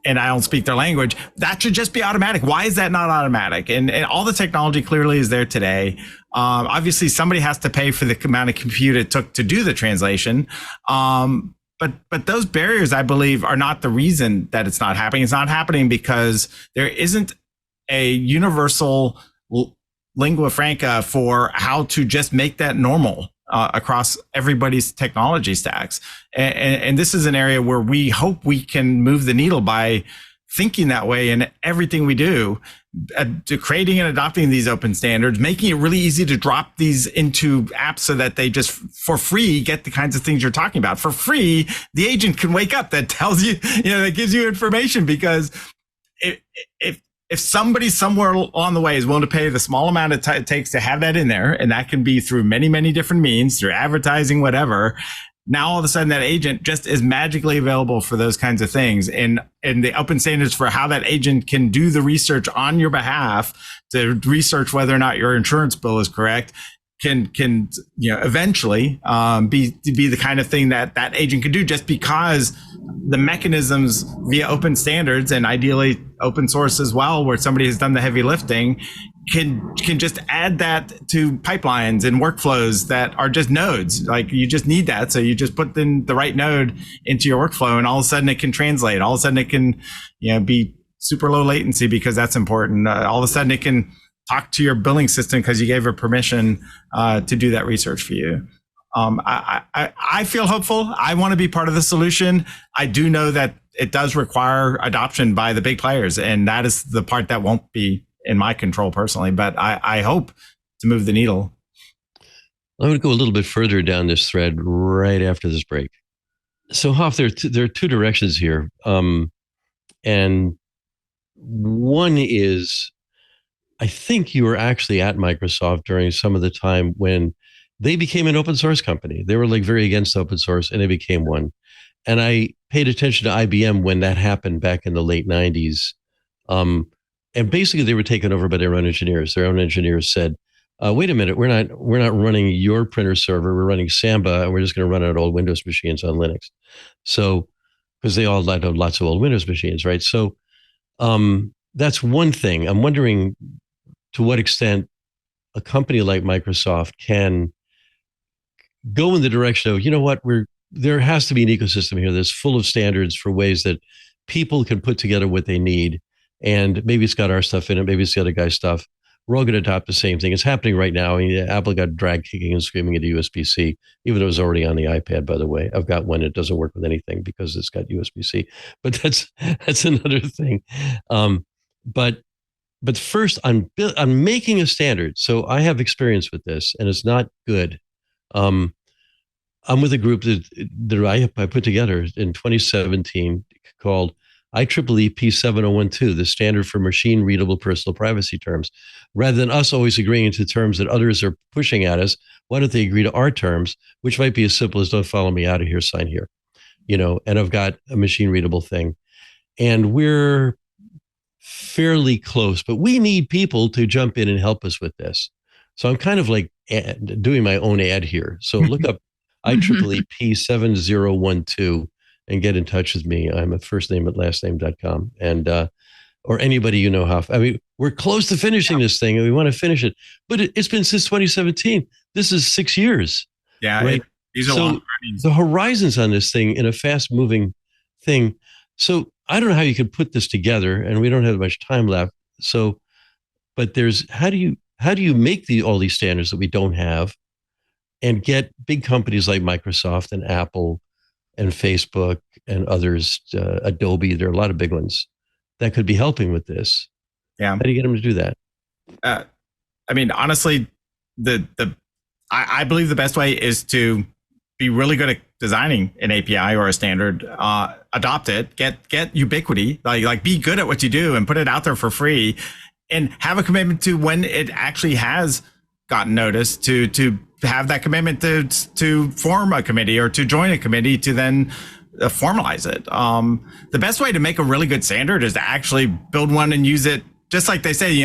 and I don't speak their language. That should just be automatic. Why is that not automatic? And all the technology clearly is there today. Obviously, somebody has to pay for the amount of compute it took to do the translation. But those barriers, I believe, are not the reason that it's not happening. It's not happening because there isn't a universal lingua franca for how to just make that normal across everybody's technology stacks. And this is an area where we hope we can move the needle by thinking that way in everything we do, to creating and adopting these open standards, making it really easy to drop these into apps so that they just for free get the kinds of things you're talking about. For free, the agent can wake up that tells you, that gives you information, because if somebody somewhere along the way is willing to pay the small amount it takes to have that in there, and that can be through many, many different means, through advertising, whatever, now all of a sudden that agent just is magically available for those kinds of things. And the open standards for how that agent can do the research on your behalf to research whether or not your insurance bill is correct can eventually be the kind of thing that agent can do, just because the mechanisms via open standards, and ideally open source as well, where somebody has done the heavy lifting, can just add that to pipelines and workflows that are just nodes. Like, you just need that. So you just put in the right node into your workflow, and all of a sudden it can translate. All of a sudden it can, be super low latency, because that's important. All of a sudden it can talk to your billing system because you gave her permission to do that research for you. I feel hopeful. I want to be part of the solution. I do know that it does require adoption by the big players, and that is the part that won't be in my control personally, but I hope to move the needle. I'm going to go a little bit further down this thread right after this break. So, Hoff, there are two directions here. And one is, I think you were actually at Microsoft during some of the time when they became an open source company. They were like very against open source, and they became one. And I paid attention to IBM when that happened back in the late 90s. And basically they were taken over by their own engineers. Their own engineers said, wait a minute, we're not running your printer server, we're running Samba, and we're just going to run out old Windows machines on Linux. So, because they all had lots of old Windows machines, right? So that's one thing. I'm wondering to what extent a company like Microsoft can go in the direction of, there has to be an ecosystem here that's full of standards for ways that people can put together what they need. And maybe it's got our stuff in it, maybe it's the other guy's stuff. We're all going to adopt the same thing. It's happening right now. I mean, Apple got dragged kicking and screaming into USB-C, even though it was already on the iPad, by the way. I've got one. It doesn't work with anything because it's got USB-C. But that's another thing. But first, I'm making a standard. So I have experience with this, and it's not good. I'm with a group that I put together in 2017 called IEEE P7012, the standard for machine readable personal privacy terms. Rather than us always agreeing to terms that others are pushing at us, why don't they agree to our terms, which might be as simple as don't follow me out of here, sign here, and I've got a machine readable thing. And we're fairly close, but we need people to jump in and help us with this. So I'm kind of like doing my own ad here. So look up IEEE P7012 and get in touch with me. I'm at firstname@lastname.com. And, or anybody Hoff. I mean, we're close to finishing this thing and we want to finish it, but it's been since 2017. This is 6 years. Yeah. Right? These are long journeys. The horizons on this thing in a fast moving thing. So I don't know how you could put this together, and we don't have much time left. So, but how do you make all these standards that we don't have and get big companies like Microsoft and Apple and Facebook and others, Adobe, there are a lot of big ones that could be helping with this. Yeah. How do you get them to do that? I mean, honestly, I believe the best way is to be really good at designing an API or a standard, adopt it, get ubiquity, like be good at what you do and put it out there for free, and have a commitment to when it actually has gotten noticed to have that commitment to form a committee or to join a committee to then formalize it. The best way to make a really good standard is to actually build one and use it. Just like they say,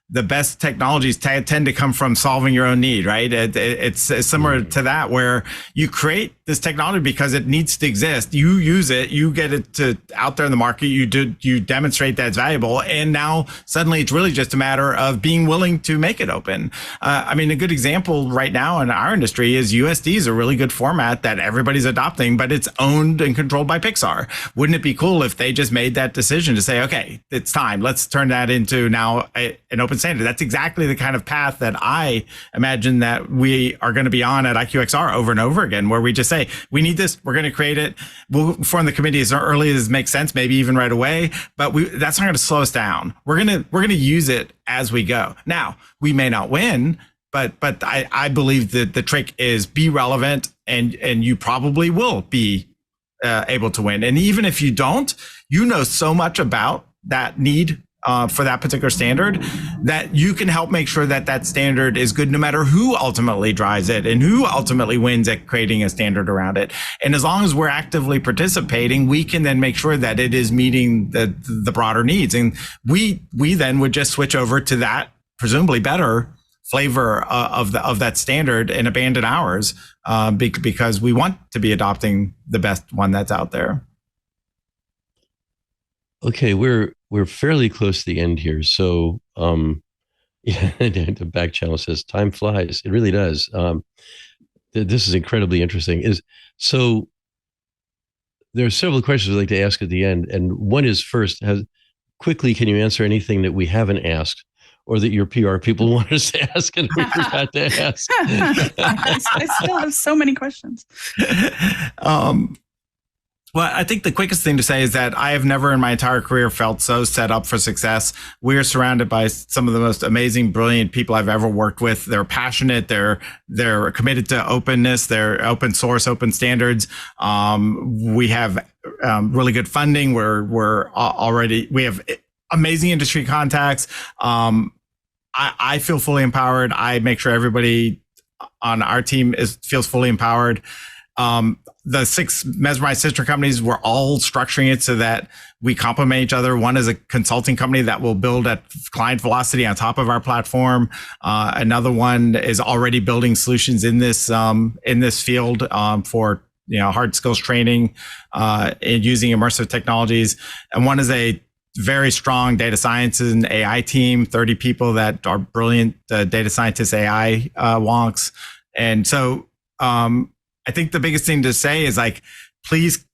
the best technologies tend to come from solving your own need, right? It's similar to that, where you create this technology because it needs to exist. You use it, you get it out there in the market, you demonstrate that it's valuable, and now suddenly it's really just a matter of being willing to make it open. A good example right now in our industry is USD is a really good format that everybody's adopting, but it's owned and controlled by Pixar. Wouldn't it be cool if they just made that decision to say, okay, it's time, let's turn that into now an open standard? That's exactly the kind of path that I imagine that we are going to be on at IQXR over and over again, where we just say, we need this, we're going to create it, we'll form the committee as early as makes sense, maybe even right away, but that's not going to slow us down. We're going to use it as we go. Now, we may not win, but I believe that the trick is be relevant, and you probably will be able to win. And even if you don't, you know so much about that need for that particular standard that you can help make sure that standard is good no matter who ultimately drives it and who ultimately wins at creating a standard around it. And as long as we're actively participating, we can then make sure that it is meeting the broader needs. And we then would just switch over to that presumably better flavor of that standard and abandon ours because we want to be adopting the best one that's out there. Okay, we're fairly close to the end here. So the back channel says time flies. It really does. This is incredibly interesting. So there are several questions I'd like to ask at the end. And one is first, quickly, can you answer anything that we haven't asked or that your PR people want us to ask and we forgot to ask? I still have so many questions. Well, I think the quickest thing to say is that I have never in my entire career felt so set up for success. We are surrounded by some of the most amazing, brilliant people I've ever worked with. They're passionate. They're committed to openness. They're open source, open standards. We have really good funding. We have amazing industry contacts. I feel fully empowered. I make sure everybody on our team feels fully empowered. The 6 mesmerized sister companies, we're all structuring it so that we complement each other. One is a consulting company that will build at client velocity on top of our platform. Another one is already building solutions in this field for hard skills training and using immersive technologies. And one is a very strong data sciences and AI team, 30 people that are brilliant data scientists, AI wonks. And so I think the biggest thing to say is please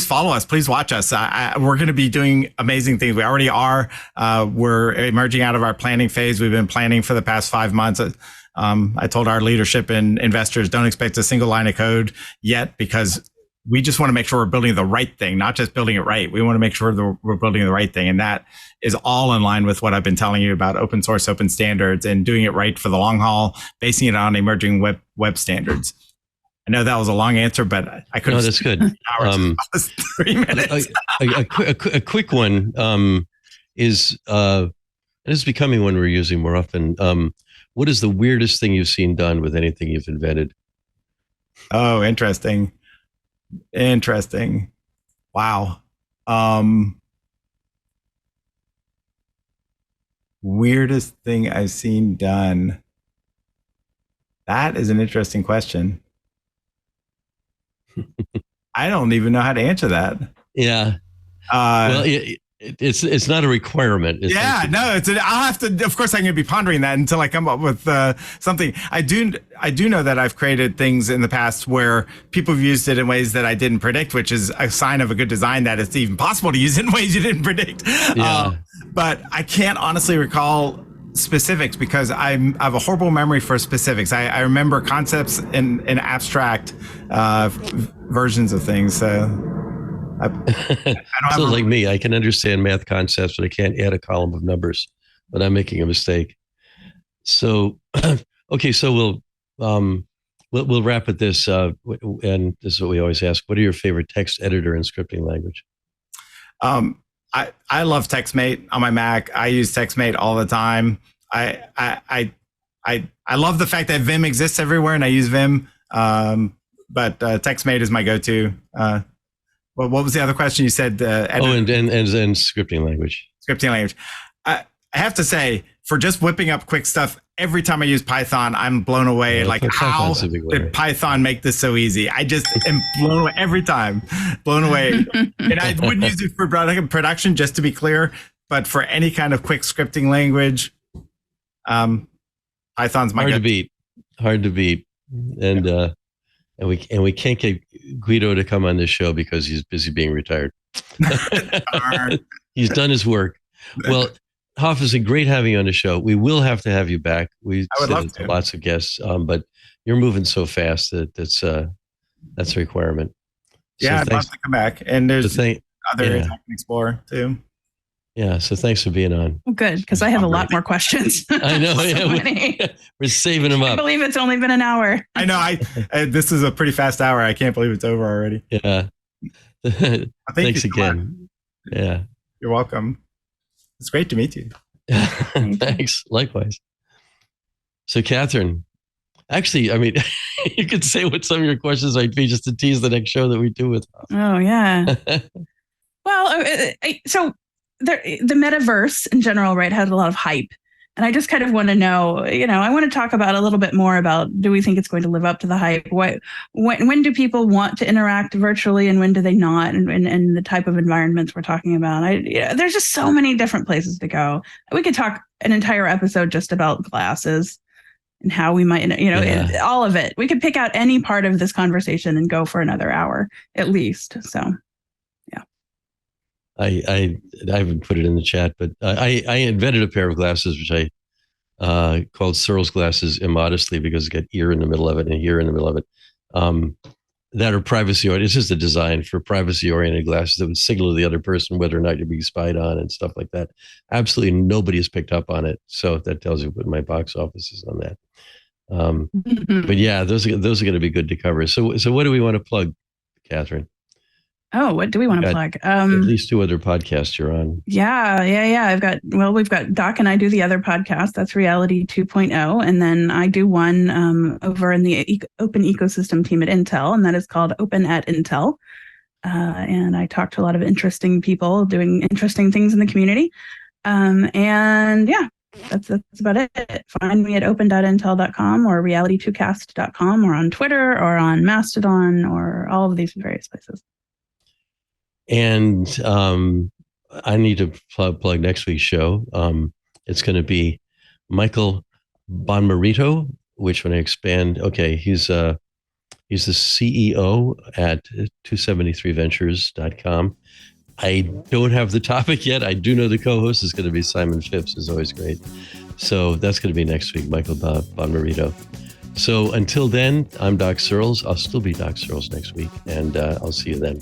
follow us. Please watch us. We're going to be doing amazing things. We already are. We're emerging out of our planning phase. We've been planning for the past 5 months. I told our leadership and investors, don't expect a single line of code yet, because we just want to make sure we're building the right thing, not just building it right. We want to make sure that we're building the right thing. And that is all in line with what I've been telling you about open source, open standards, and doing it right for the long haul, basing it on emerging web standards. I know that was a long answer, but I couldn't. No, that's good. 3 minutes. A quick one is, and it's becoming one we're using more often. What is the weirdest thing you've seen done with anything you've invented? Oh, interesting. Wow. Weirdest thing I've seen done. That is an interesting question. I don't even know how to answer that. Yeah. Well, it's not a requirement. I'll have to. Of course, I'm going to be pondering that until I come up with something. I do know that I've created things in the past where people have used it in ways that I didn't predict, which is a sign of a good design, that it's even possible to use it in ways you didn't predict. Yeah. But I can't honestly recall specifics because I have a horrible memory for specifics. I remember concepts in abstract versions of things. So I don't Sounds like me. I can understand math concepts, but I can't add a column of numbers. But I'm making a mistake. So, okay, so we'll wrap with this, and this is what we always ask: what are your favorite text editor and scripting language? I love TextMate on my Mac. I use TextMate all the time. I love the fact that Vim exists everywhere, and I use Vim. But TextMate is my go-to. Well, what was the other question you said? And scripting language. Scripting language. I have to say, for just whipping up quick stuff, every time I use Python, I'm blown away. Yeah, like, how did Python make this so easy? I just am blown away every time. Blown away. And I wouldn't use it for production, just to be clear, but for any kind of quick scripting language, Python's my hard to beat. And we can't get Guido to come on this show because he's busy being retired. He's done his work. Well, Hoff, it's great having you on the show. We will have to have you back. We I would love to. Lots of guests, but you're moving so fast that that's a requirement. Yeah, I'd love to come back. And there's other areas I can explore too. Yeah, so thanks for being on. Well, good, because I have a lot more questions. I know. We're saving them up. I believe it's only been an hour. I know. This is a pretty fast hour. I can't believe it's over already. Yeah. Thanks again. Yeah. You're welcome. It's great to meet you. Thanks. Likewise. So, Katherine, actually, I mean, you could say what some of your questions might be just to tease the next show that we do with Hoff. Oh, yeah. Well, so the metaverse in general, right, has a lot of hype. And I just kind of want to know, I want to talk about a little bit more about, do we think it's going to live up to the hype? When do people want to interact virtually and when do they not? And the type of environments we're talking about. There's just so many different places to go. We could talk an entire episode just about glasses and how we might, all of it. We could pick out any part of this conversation and go for another hour at least. So, yeah. I haven't put it in the chat, but I invented a pair of glasses, which I called Searls glasses immodestly because it's got ear in the middle of it and ear in the middle of it. That are privacy-oriented. It's just a design for privacy-oriented glasses that would signal to the other person whether or not you're being spied on and stuff like that. Absolutely nobody has picked up on it. So that tells you what my box office is on that. But yeah, those are going to be good to cover. So what do we want to plug, Katherine? Oh, what do we want to plug? At least 2 other podcasts you're on. Yeah. We've got Doc and I do the other podcast. That's Reality 2.0. And then I do one over in the open ecosystem team at Intel, and that is called Open at Intel. And I talk to a lot of interesting people doing interesting things in the community. And yeah, that's about it. Find me at open.intel.com or reality2cast.com or on Twitter or on Mastodon or all of these various places. And I need to plug next week's show. It's going to be Michael Bonmarito, which when I expand, he's the CEO at 273ventures.com. I don't have the topic yet. I do know the co-host is going to be Simon Phipps, is always great. So that's going to be next week, Michael Bonmarito. So until then, I'm Doc Searls. I'll still be Doc Searls next week, and I'll see you then.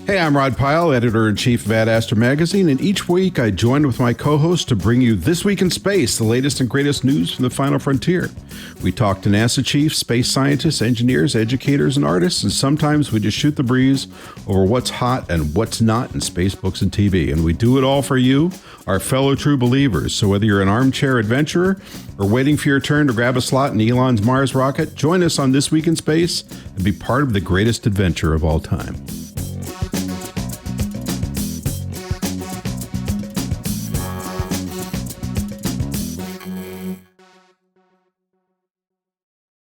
Hey, I'm Rod Pyle, editor-in-chief of Ad Astra Magazine, and each week I join with my co-host to bring you This Week in Space, the latest and greatest news from the final frontier. We talk to NASA chiefs, space scientists, engineers, educators, and artists, and sometimes we just shoot the breeze over what's hot and what's not in space, books, and TV. And we do it all for you, our fellow true believers. So whether you're an armchair adventurer or waiting for your turn to grab a slot in Elon's Mars rocket, join us on This Week in Space and be part of the greatest adventure of all time.